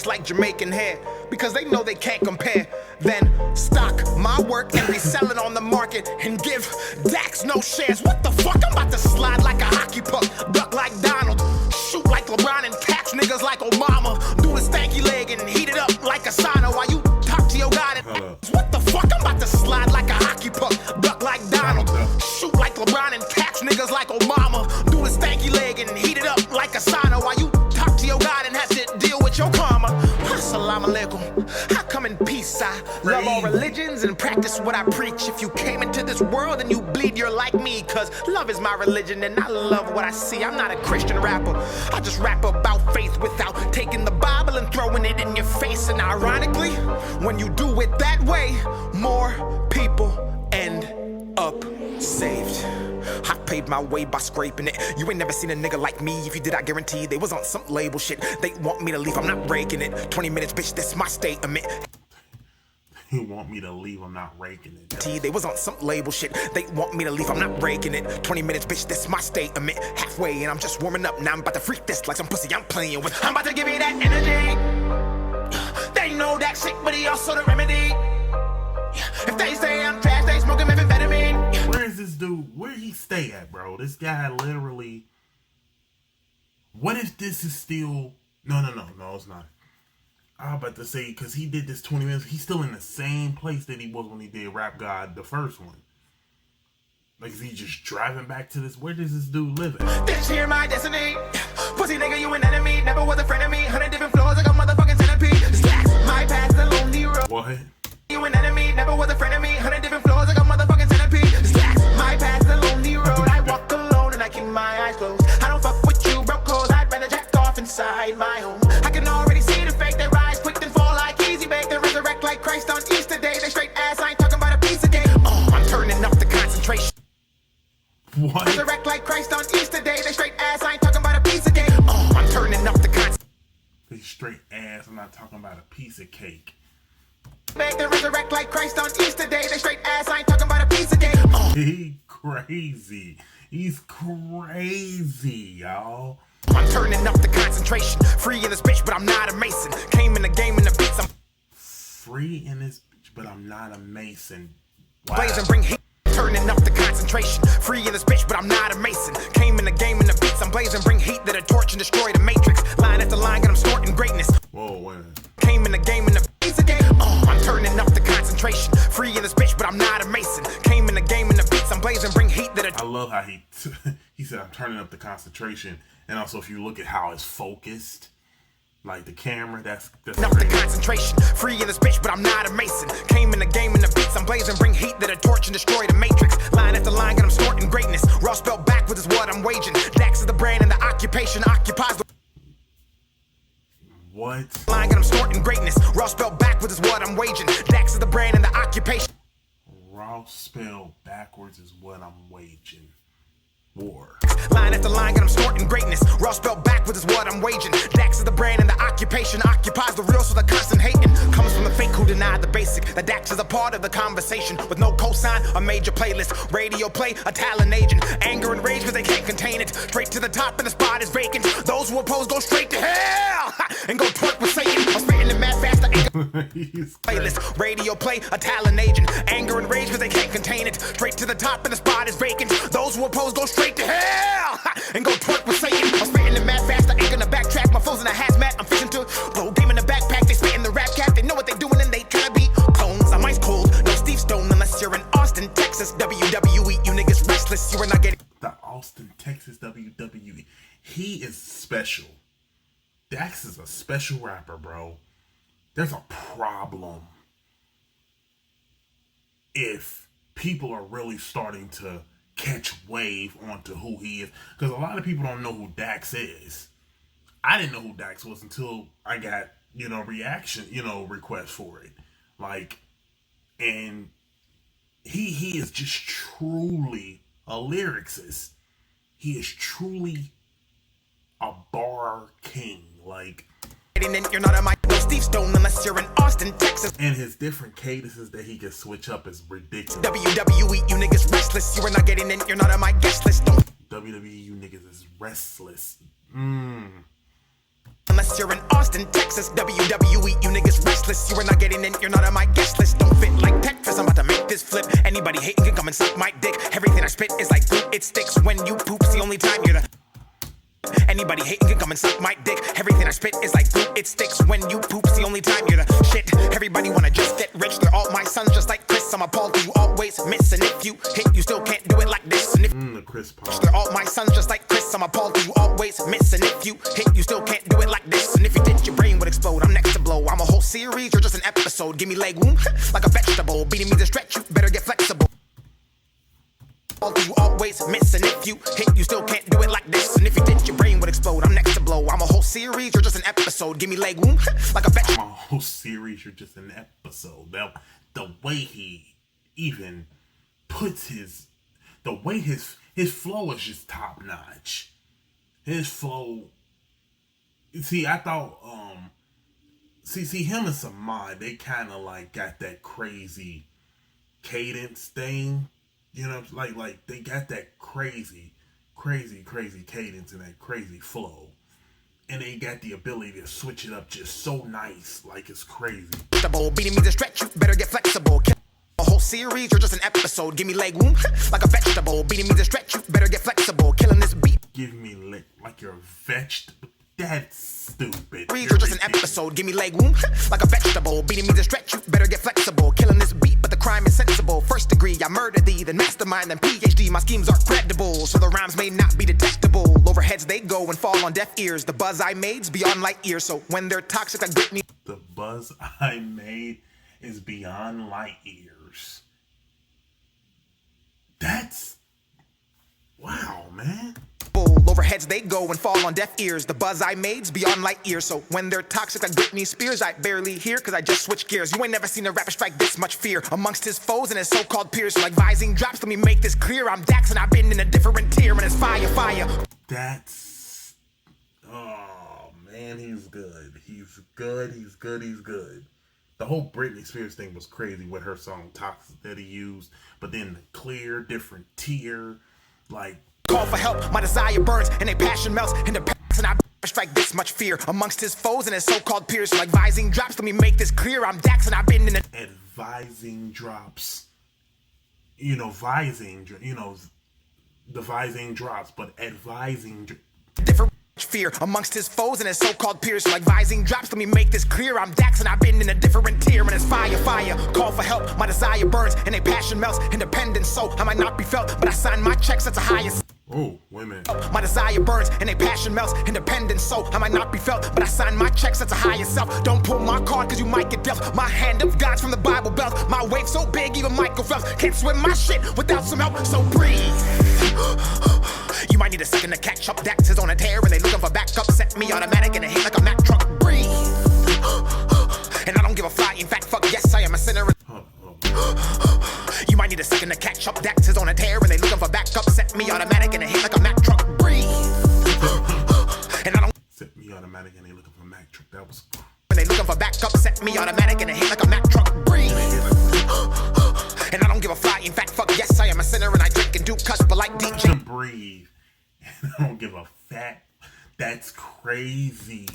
like Jamaican hair, because they know they can't compare. Then stock my work and resell it on the market and give DAX no shares. What the fuck? I'm about to slide like a hockey puck, duck like Donald, shoot like LeBron and catch niggas like Obama. Do a stanky leg and heat it up like a sauna while you talk to your god. What the fuck? I'm about to slide like a hockey puck, duck like Donald, shoot like LeBron and catch niggas like Obama. Do a stanky leg and heat it up like a sauna while you talk to your god and have to deal with your karma. Assalamu alaikum. I come in peace. I love all religions and practice what I preach. If you came into this world and you bleed, you're like me, cause love is my religion and I love what I see. I'm not a Christian rapper, I just rap about faith without taking the Bible and throwing it in your face. And ironically, when you do it that way, more people end up saved. I paid my way by scraping it. You ain't never seen a nigga like me. If you did, I guarantee they was on some label shit. They want me to leave, I'm not raking it. 20 minutes, bitch, that's my statement. He want me to leave, I'm not raking it. They was on some label shit. They want me to leave, I'm not raking it. 20 minutes, bitch, that's my statement. Halfway, and I'm just warming up. Now I'm about to freak this like some pussy I'm playing with. I'm about to give you that energy. They know that shit, but he also the remedy. If they say I'm trash, they smoking methamphetamine. Where is this dude? Where he stay at, bro? This guy literally... What if this is still... No, it's not. I was about to say, because he did this 20 minutes, he's still in the same place that he was when he did Rap God, the first one. Like, is he just driving back to this? Where does this dude live at? This here my destiny. Pussy nigga, you an enemy. Never was a friend of me. 100 different floors like a motherfucking centipede. Stacks, my past, the lonely road. What? You an enemy, never was a friend of me. 100 different floors like a motherfucking centipede. Stacks, my past, the lonely road. I walk alone and I keep my eyes closed. I don't fuck with you, broke clothes. I'd rather jack off inside my home. I can already see the fake. They rise quick then fall like easy bake. They resurrect like Christ on Easter Day. They straight ass, I ain't talking about a piece of cake. Oh, I'm turning up the concentration. What? Resurrect like Christ on Easter Day. They straight ass, I ain't talking about a piece of cake. Oh, I'm turning up the concentration. They straight ass, I'm not talking about a piece of cake. Make the resurrect like Christ on Easter Day. They straight ass, I ain't talking about a piece of cake. He crazy. He's crazy, y'all. I'm turning up the concentration. Free in this bitch, but I'm not a Mason. Came in the game in the beats. I'm Free in this bitch, but I'm not a Mason. Wow. blazing, bring heat. Turning up the concentration. Free in this bitch, but I'm not a Mason. Came in the game in the beats. I'm blazing, bring heat that a torch and destroy the matrix. Line after line, and I'm snorting greatness. Whoa, wait a minute. Came in the game in the piece of game. I'm turning up the concentration. Free in this bitch, but I'm not a Mason. Came in the game in the beats. I'm blazing, bring heat that I love how he said I'm turning up the concentration, and also if you look at how it's focused, like the camera, that's up the concentration. Free in this bitch, but I'm not a Mason. Came in the game in the beats. I'm blazing, bring heat that a torch and destroy the matrix. Line after line, and I'm snorting greatness. Raw spelled backwards is what I'm waging. DAX is the brand and the occupation occupies the what? line, and I'm snorting greatness. Raw spelled backwards is what I'm waging. DAX is the brand and the occupation. Raw spelled backwards is what I'm waging. War. Line after line, and I'm snorting greatness. Raw spelled backwards is what I'm waging. DAX is the brand and the occupation occupies the real, so the constant hating comes from the fake who deny the basic. The DAX is a part of the conversation with no cosign, a major playlist. Radio play, a talent agent. Anger and rage because they can't contain it. Straight to the top and the spot is vacant. Those who oppose go straight to hell and go twerk with Satan. I'm spitting the mad fast. Playlist, radio play, a talent agent. Anger and rage because they can't contain it. Straight to the top and the spot is vacant. Those who oppose go straight to hell and go twerk with Satan. I'm spitting the mad fast. I ain't gonna backtrack. My foes in a hazmat. I'm fishing to blow game in the backpack. They spitting the rap cap. They know what they doing and they tryna be clones. I'm ice cold. No Steve Stone unless you're in Austin, Texas. WWE, you niggas restless. You are not getting the Austin, Texas WWE. He is special. Dax is a special rapper, bro. There's a problem if people are really starting to catch wave onto who he is. Because a lot of people don't know who Dax is. I didn't know who Dax was until I got, reaction, requests for it. And he is just truly a lyricist. He is truly a bar king. You're not a Michael Steve Stone unless you're in Austin, Texas. And his different cadences that he can switch up is ridiculous. WWE, you niggas restless. You are not getting in. You're not on my guest list. Don't WWE, you niggas is restless. Unless you're in Austin, Texas. WWE, you niggas restless. You are not getting in. You're not on my guest list. Don't fit like Tetris. I'm about to make this flip. Anybody hating can come and suck my dick. Everything I spit is like glue. It sticks when you poop's the only time you're the. Anybody hating can come and suck my dick. Everything I spit is like glue. It sticks when you poop's the only time you're the shit. Everybody wanna just get rich. They're all my sons just like Chris. I'm appalled you always miss. And if you hit, you still can't do it like this. And if The Chris Paul. they're all my sons just like Chris. I'm appalled you always miss. And if you hit, you still can't do it like this. And if you did, your brain would explode. I'm next to blow. I'm a whole series, you're just an episode. Give me leg wound like a vegetable. Beating me to stretch, you better get flexible. You always miss, and if you hit, you still can't do it like this. And if you did, your brain would explode. I'm next to blow. I'm a whole series, you're just an episode. Give me leg wound like a vegetable. A whole series, you're just an episode. Now, the way he even puts his flow is just top notch. His flow. See, I thought, see him and Samad, they kind of got that crazy cadence thing. They got that crazy cadence and that crazy flow. And they got the ability to switch it up just so nice, it's crazy. Beating me to stretch, you better get flexible. A whole series, you're just an episode. Give me leg wound like a vegetable. Beating me to stretch, you better get flexible. Killing this beat. Give me leg like you're a vegetable. That's stupid. You're just an episode. Give me leg wound like a vegetable. Beating me to stretch, you better get flexible. Killing this beat, but the crime is sensible. First degree, I murder thee, then mastermind, then PhD. My schemes are credible, so the rhymes may not be detectable. Overheads they go and fall on deaf ears. The buzz I made's beyond light years, so when they're toxic, I get me. The buzz I made is beyond light years. That's wow, man. Overheads they go and fall on deaf ears. The buzz I made's beyond light years, so when they're toxic, I get me spears. I barely hear cause I just switch gears. You ain't never seen a rapper strike this much fear amongst his foes and his so-called peers. Like vising drops, let me make this clear. I'm Dax and I've been in a different tier, and it's fire. That's oh man, he's good. He's good. The whole Britney Spears thing was crazy with her song Toxic that he used, but then the clear, different tier, Call for help, my desire burns, and a passion melts into past, and I strike this much fear amongst his foes and his so-called peers. Like vising drops, let me make this clear. I'm Dax and I've been in a advising drops. Vising, the vising drops, but advising different fear amongst his foes and his so-called peers. Like vising drops, let me make this clear. I'm Dax and I've been in a different tier, and it's fire. Call for help, my desire burns, and a passion melts. Independent, so I might not be felt, but I sign my checks at the highest. Oh, women. My desire burns and a passion melts. Independent, so I might not be felt, but I sign my checks at the higher self. Don't pull my card cause you might get dealt. My hand of God's from the Bible Belt. My wave so big even Michael Phelps can't swim my shit without some help, so breathe. You might need a second to catch up. Dax is on a tear and they looking for backup. Set me automatic and a hit like a Mack truck. Breathe. And I don't give a fly. In fact, fuck yes, I am a sinner. You might need a second to catch up. Dax is on a tear and they looking for backup. Set me automatic and a hit like a Mack truck. Breathe. semi-automatic and a hit like a Mack truck. Breathe. And I don't give a fly. In fact, fuck yes, I am a sinner and I drink and do cuss, but like DJ. Breathe. And I don't give a fat. That's crazy.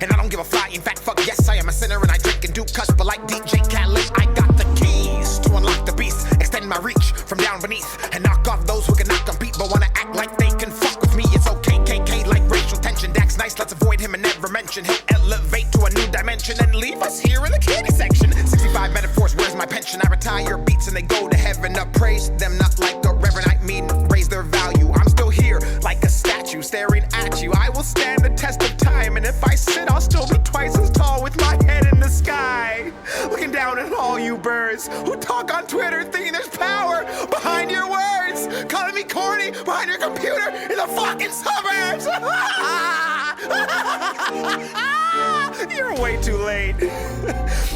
And I don't give a fly. In fact, fuck yes, I am a sinner and I drink and do cuss, but like DJ Khaled, I got the keys to unlock the beast, extend my reach from down beneath, and knock off those who cannot compete but wanna act like they can fuck with me. It's okay, KK, like racial tension. DAX nice, let's avoid him and never mention. He'll elevate to a new dimension and leave us here in the candy section. 65 metaphors, where's my pension? I retire beats and they go to heaven. Up praise them, not like a reverend. I mean, raise their value. I'm still here like a statue staring at you. I will stand the test of time, and if I sit, I'll still be twice as tall with my head in the sky, looking down at all you birds who talk on Twitter thinking there's power behind your words, calling me corny behind your computer in the fucking suburbs. You're way too late.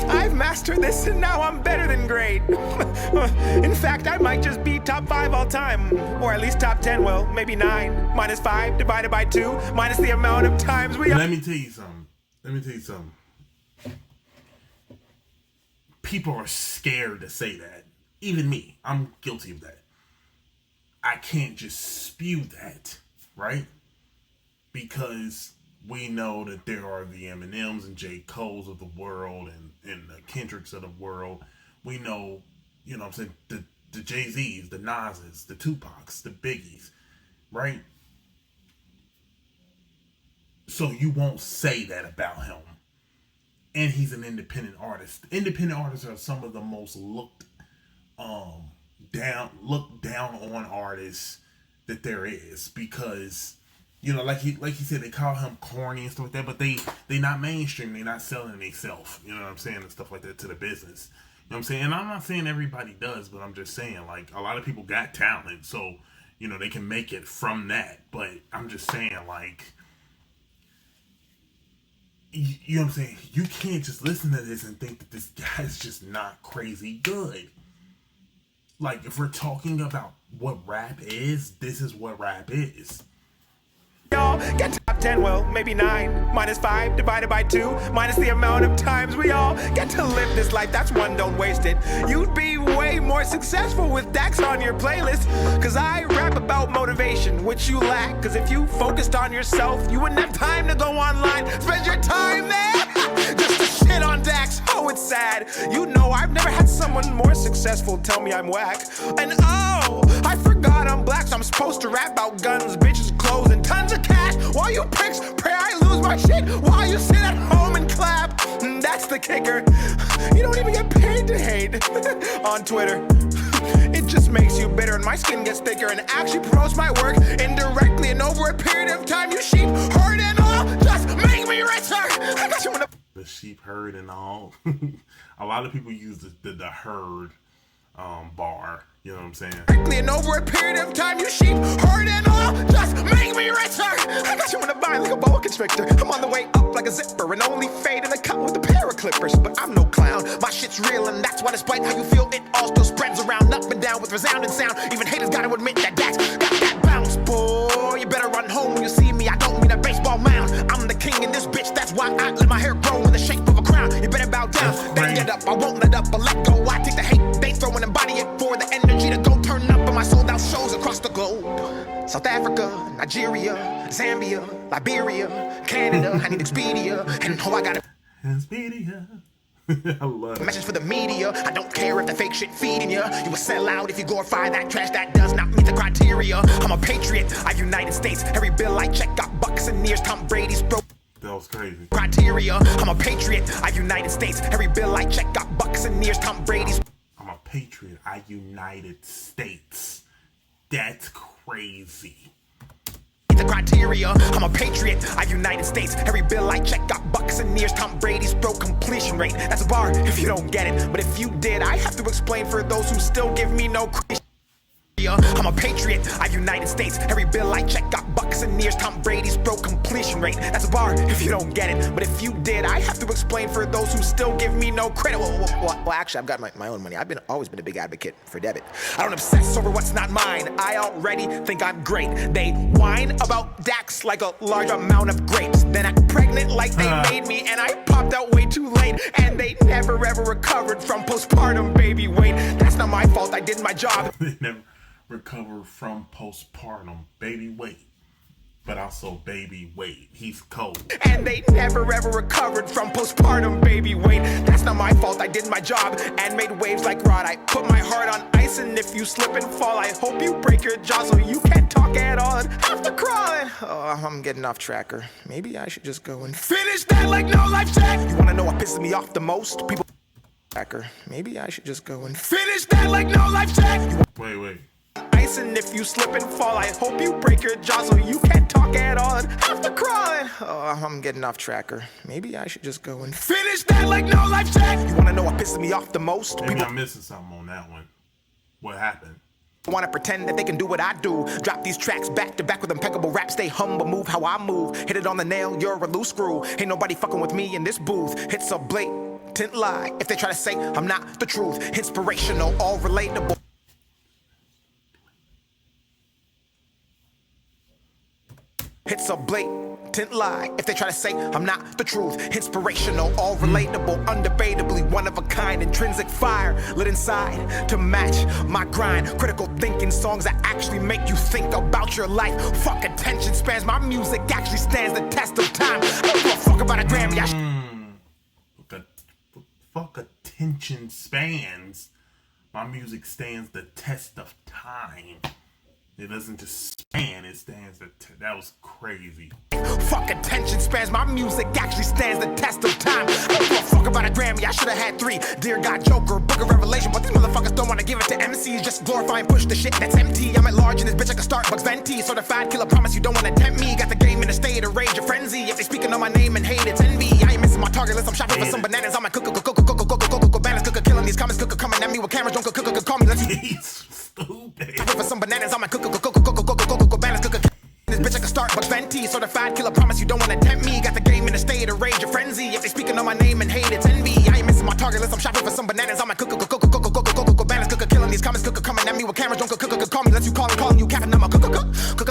I've mastered this and now I'm better than great. In fact, I might just be top 5 all time, or at least top 10, well, maybe 9. Minus 5 divided by 2, minus the amount of times we... Let me tell you something. People are scared to say that. Even me, I'm guilty of that. I can't just spew that, right? Because we know that there are the Eminems and J. Cole's of the world and the Kendricks of the world. We know, you know what I'm saying, the Jay-Z's, the Nas's, the Tupacs, the Biggies, right? So you won't say that about him. And he's an independent artist. Independent artists are some of the most looked down on artists that there is, because, you know, like he said, they call him corny and stuff like that, but they not mainstream. They not selling themselves, you know what I'm saying, and stuff like that to the business. You know what I'm saying? And I'm not saying everybody does, but I'm just saying, like, a lot of people got talent, so, you know, they can make it from that. But I'm just saying, like, you know what I'm saying? You can't just listen to this and think that this guy's just not crazy good. Like, if we're talking about what rap is, this is what rap is. Y'all get top 10, well, maybe 9. Minus 5 divided by 2, minus the amount of times we all get to live this life. That's one, don't waste it. You'd be way more successful with DAX on your playlist, cause I rap about motivation, which you lack. Cause if you focused on yourself, you wouldn't have time to go online, spend your time there just to shit on DAX. Oh, it's sad. You know, I've never had someone more successful tell me I'm whack. And oh, I forgot I'm black, so I'm supposed to rap about guns, bitches, clothes, and tons of cash. While you pricks pray I lose my shit, while you sit at home and clap. That's the kicker. You don't even get paid to hate on Twitter. It just makes you bitter and my skin gets thicker, and actually promotes my work indirectly, and over a period of time you sheep herd and all just make me richer. I got you in the sheep herd and all. A lot of people use the herd bar, you know what I'm saying? And over a period of time you sheep herd and all just make me richer. I got you in a bind like a boa constrictor. I'm on the way up like a zipper and only fade in the cut with a pair of clippers. But I'm no clown, my shit's real, and that's why despite how you feel, it all still spreads around up and down with resounding sound. Even haters gotta admit that DAX got that bounce, boy. You better run home when you see me, I don't mean a baseball mound. I'm the king in this bitch, that's why I let my hair grow in the shape of a crown. You better bow down, then get up, I won't let up or let go. I take the hate they throw and embody it for the energy to go turn up in my sold out shows across the globe. South Africa, Nigeria, Zambia, Liberia, Canada, I need Expedia, and oh, I got it. Expedia. I love it. Message for the media, I don't care if the fake shit feeding you. You will sell out if you glorify that trash that does not meet the criteria. I'm a patriot, I United States, every bill I check got bucks and years, Tom Brady's throat. That was crazy. Criteria, I'm a patriot, I United States, every bill I check got bucks and years, Tom Brady's. I'm a patriot, I United States. That's crazy. The criteria, I'm a patriot, I United States, every bill I check got bucks and years, Tom Brady's throw completion rate. That's a bar if you don't get it, but if you did, I have to explain for those who still give me no credit. I'm a patriot, I United States, every bill I check got bucks Buccaneers, Tom Brady's throw completion rate. That's a bar if you don't get it. But if you did, I have to explain for those who still give me no credit. Well, actually, I've got my own money. I've always been a big advocate for debit. I don't obsess over what's not mine. I already think I'm great. They whine about DAX like a large amount of grapes. Then act pregnant like they made me, and I popped out way too late. And they never ever recovered from postpartum baby weight. That's not my fault. I did my job. They never recovered from postpartum baby weight. But also baby weight. He's cold. And they never ever recovered from postpartum baby weight. That's not my fault. I did my job and made waves like Rod. I put my heart on ice, and if you slip and fall, I hope you break your jaw so you can't talk at all and have to crawl. Oh, I'm getting off tracker. Maybe I should just go and finish that like no life check. You wanna know what pisses me off the most? People tracker. Maybe I should just go and finish that like no life check. Wait. Ice, and if you slip and fall, I hope you break your jaw so you can't talk at all and have to crawl. Oh, I'm getting off tracker. Maybe I should just go and finish that like no life check. You wanna know what pisses me off the most? Maybe I'm missing something on that one. What happened? Wanna pretend that they can do what I do. Drop these tracks back to back with impeccable rap. Stay humble, move how I move. Hit it on the nail, you're a loose screw. Ain't nobody fucking with me in this booth. It's a blatant lie if they try to say I'm not the truth. Inspirational, all relatable. It's a blatant lie if they try to say I'm not the truth. Inspirational, all relatable, undebatably one of a kind. Intrinsic fire lit inside to match my grind. Critical thinking songs that actually make you think about your life. Fuck attention spans, my music actually stands the test of time. I don't give a fuck about a Grammy. Fuck attention spans. My music stands the test of time. It doesn't just span, it stands the that was crazy. Fuck attention spans, my music actually stands the test of time. I don't give a fuck about a Grammy, I should've had 3. Dear God, Joker, Book of Revelation. But these motherfuckers don't wanna give it to MCs. Just glorify and push the shit that's empty. I'm at large in this bitch like a Starbucks venti. Certified killer, promise you don't wanna tempt me. Got the game in a state of rage or frenzy. If they speaking on my name and hate, it's envy. I ain't missing my target list, I'm shopping for some bananas. I'm a cook bananas, killing these comments, coming at me with cameras. Don't call me, let's Stupid. for some bananas, I'm a bananas, this bitch like a Starbucks venti. Certified killer, promise you don't wanna tempt me. Got the game in a state of rage or frenzy. If they speaking on my name and hate, it's envy. I ain't missing my target list, I'm shopping for some bananas. I'm a bananas, killing these comments, coming at me with cameras. Don't call me, let's you calling you capping. I'm a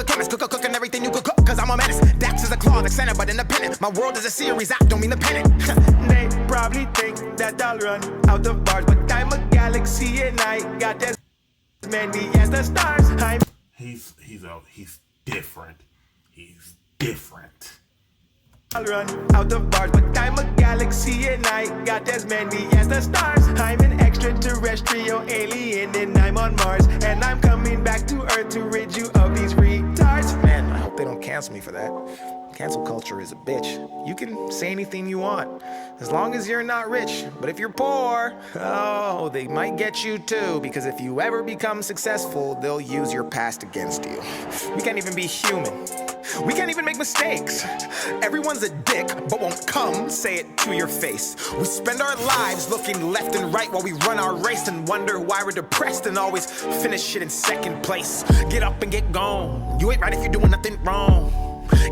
chemist, cooking everything you cook, cause I'm a menace. DAX is a claw, like center, but independent. My world is a series, I don't mean the pennant. They probably think that I'll run out of bars, but I'm a galaxy and I got as many as the stars. He's different. He's different. I'll run out of bars, but I'm a galaxy and I got as many as the stars. I'm an extraterrestrial alien and I'm on Mars, and I'm coming back to Earth to rid you of these retards. Man, I hope they don't cancel me for that. Cancel culture is a bitch. You can say anything you want, as long as you're not rich. But if you're poor, oh, they might get you too. Because if you ever become successful, they'll use your past against you. We can't even be human. We can't even make mistakes. Everyone's a dick, but won't come say it to your face. We spend our lives looking left and right while we run our race and wonder why we're depressed and always finish shit in second place. Get up and get gone. You ain't right if you're doing nothing wrong.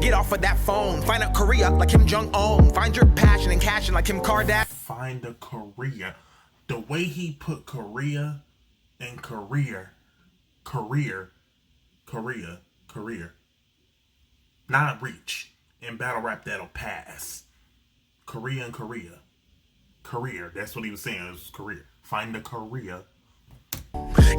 Get off of that phone. Find a career like Kim Jong-un. Find your passion and cash in like Kim Kardashian. Find a career. The way he put Korea and career. Not reach. In battle rap, that'll pass. Korea and career. That's what he was saying. It was career. Find a career.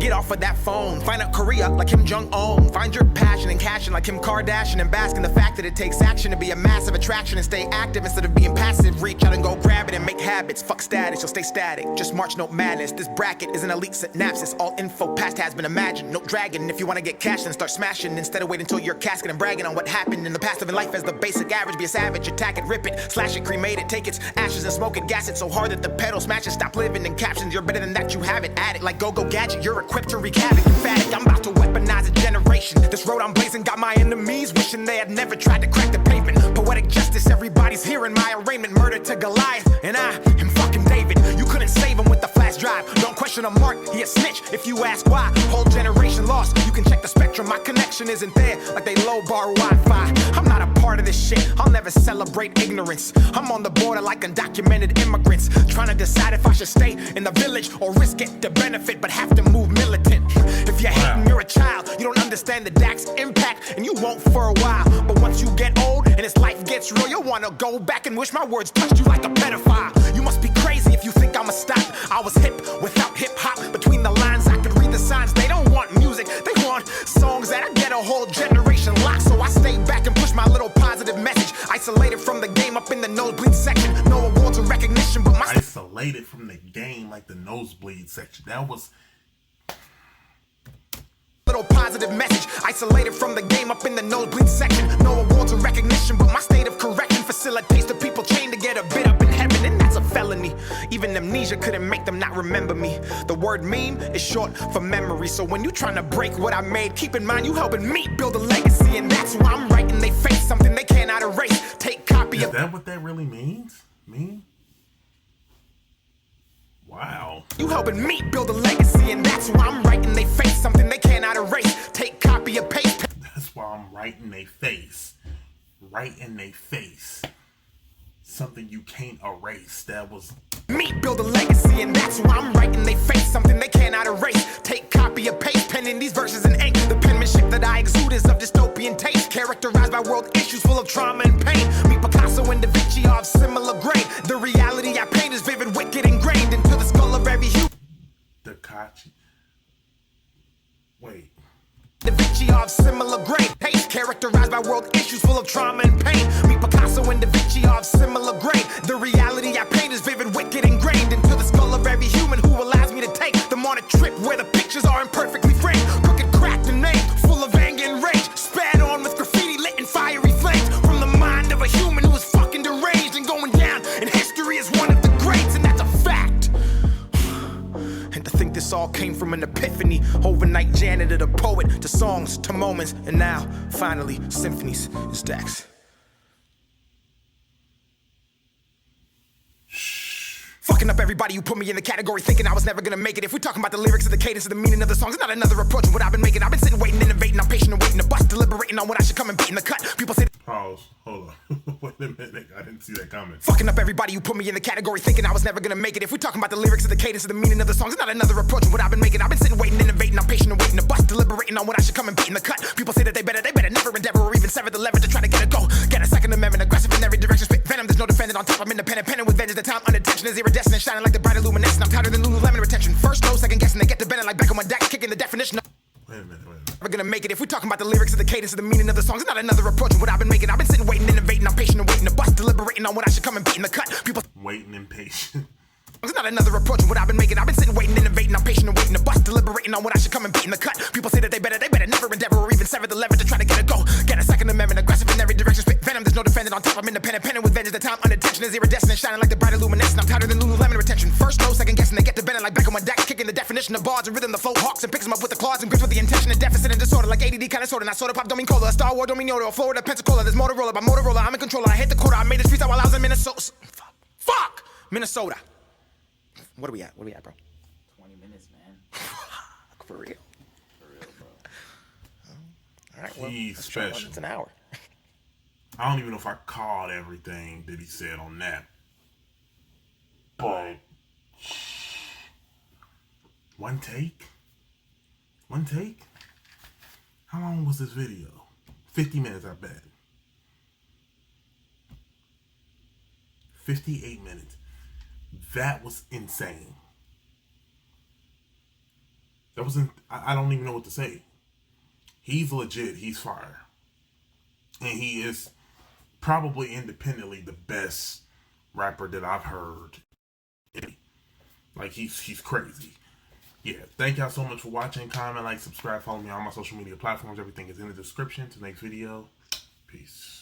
Get off of that phone. Find a career like Kim Jong-un. Find your passion and cash in like Kim Kardashian. And bask in the fact that it takes action to be a massive attraction and stay active instead of being passive. Reach out and go grab it and make habits. Fuck status, you'll stay static. Just march, no madness. This bracket is an elite synapses. All info past has been imagined. No dragon. If you want to get cash, then start smashing. Instead of waiting until you're casket and bragging on what happened in the past of in life as the basic average. Be a savage, attack it, rip it, slash it, cremate it, take its ashes and smoke it, gas it so hard that the pedal smashes. Stop living in captions. You're better than that, you have it. Add it like go-go gadget. You're equipped to wreak havoc. Emphatic, I'm about to weaponize a generation. This road I'm blazing got my enemies wishing they had never tried to crack the pavement. Poetic justice, everybody's hearing my arraignment. Murder to Goliath, and I am fucking David. You couldn't save him with the flash drive. Don't question a mark, he a snitch if you ask why. Whole generation lost, you can check check the spectrum, my connection isn't there, like they low bar Wi-Fi. I'm not a part of this shit, I'll never celebrate ignorance. I'm on the border like undocumented immigrants, trying to decide if I should stay in the village or risk it to benefit, but have to move militant. If you're hating, you're a child, you don't understand the DAX impact, and you won't for a while. But once you get old and this life gets real, you'll wanna go back and wish my words touched you like a pedophile. You must be crazy if you think I'ma stop. I was hip without hip-hop, between the lines I could read the signs. They don't want music, they want songs that I get a whole generation locked. So I stay back and push my little positive message, isolated from the game up in the nosebleed section. No awards or recognition, but my isolated from the game like the nosebleed section. That was little positive message, isolated from the game up in the nosebleed section. No awards or recognition, but my state of correction facilitates the people chained to get a bit up in heaven, and that's a felony. Even amnesia couldn't make them not remember me. The word meme is short for memory, so when you trying to break what I made, keep in mind you helping me build a legacy, and that's why I'm writing they face something they cannot erase. Take copy of. Is that what that really means? Mean? Wow. You helping me build a legacy, and that's why I'm writing they face something they cannot erase. Take copy of paste. That's why I'm writing they face. Right in they face. Something you can't erase. That was me build a legacy, and that's why I'm writing they face something they cannot erase. Take copy of paste, penning these verses in ink. The penmanship that I exude is of dystopian taste, characterized by world issues full of trauma and pain. Me, Picasso, and Da Vinci are of similar grain. The reality I paint is vivid, wicked, ingrained into the skull of every human. Wait. Da Vinci are of similar grain, taste characterized by world issues full of trauma and pain. Me, Picasso, and Da Vinci are of similar grain. The reality I paint is vivid, wicked, ingrained into the skull of every human who allows me to take them on a trip where the pictures are imperfectly framed. Crooked, cracked, and named, full of anger and rage, spat on with graffiti lit in fiery flames. From the mind of a human who is fucking deranged and going down in history as one of the greats, and that's a fact. And to think this all came from an epiphany, overnight janitor to poet, to songs, to moments, and now, finally, symphonies is DAX. Fucking up everybody who put me in the category, thinking I was never gonna make it. If we're talking about the lyrics of the cadence of the meaning of the songs, it's not another approach of what I've been making. I've been sitting, waiting, innovating, I'm patient and waiting to bust, deliberating on when I should come and beat in the cut. People say pause. Hold on. Wait a minute. I didn't see that comment. fucking up everybody who put me in the category, thinking I was never gonna make it. If we're talking about the lyrics of the cadence of the meaning of the songs, it's not another approach of what I've been making. I've been sitting, waiting, innovating, I'm patient and waiting to bust, deliberating on when I should come and beat in the cut. People say that they better never endeavor or even sever the lever to try to get a go. Get a second amendment, aggressive in every direction, spit venom, there's no defending on top. I'm independent, penning with vengeance, the time unintentional is iridescent, shining like the bright illuminescent. I'm tighter than Lululemon retention. First no, second guessing, they get to bending like Beckham on DAX, kicking the definition of. Wait a minute. We're gonna make it. If we're talking about the lyrics of the cadence of the meaning of the songs, it's not another approach of what I've been making. I've been sitting, waiting, innovating, I'm patient and waiting to bust, deliberating on when I should come and beat in the cut. People Waiting and patient. it's not another approach of what I've been making. I've been sitting, waiting, innovating, I'm patient and waiting to bust, deliberating on when I should come and beat in the cut. People say that they better never endeavor or even sever the lever to try to get a go. Get a second amendment, aggressive in every direction, spit venom, there's no defending on top. I'm independent, penning with vengeance, the time unintentional is iridescent, shining like the bright illuminescent. I'm tighter than Lululemon retention. First no, second guessing, they get to bending like Beckham on DAX, kicking the definition of bars and rhythm, the flow hawks and picks them up with the claws and grips with the intention of deficit and disorder, like ADD kind of sorta. Not soda pop, don't mean cola. A Star Wars, don't mean Yoda. Or Florida, Pensacola. There's Motorola, by Motorola, I'm in control. I hit the quota. I made this freestyle while I was in Minnesota. Fuck! Minnesota. What are we at? Bro? 20 minutes, man. For real. Bro. All right, well, He's let's try one special. that's an hour. I don't even know if I caught everything that he said on that. But one take? How long was this video? 50 minutes, I bet. 58 minutes. That was insane. That wasn't, I don't even know what to say. He's legit, he's fire. And he is probably independently the best rapper that I've heard. Like, he's crazy. Yeah, thank y'all so much for watching. Comment, like, subscribe, follow me on all my social media platforms. Everything is in the description. To the next video. Peace.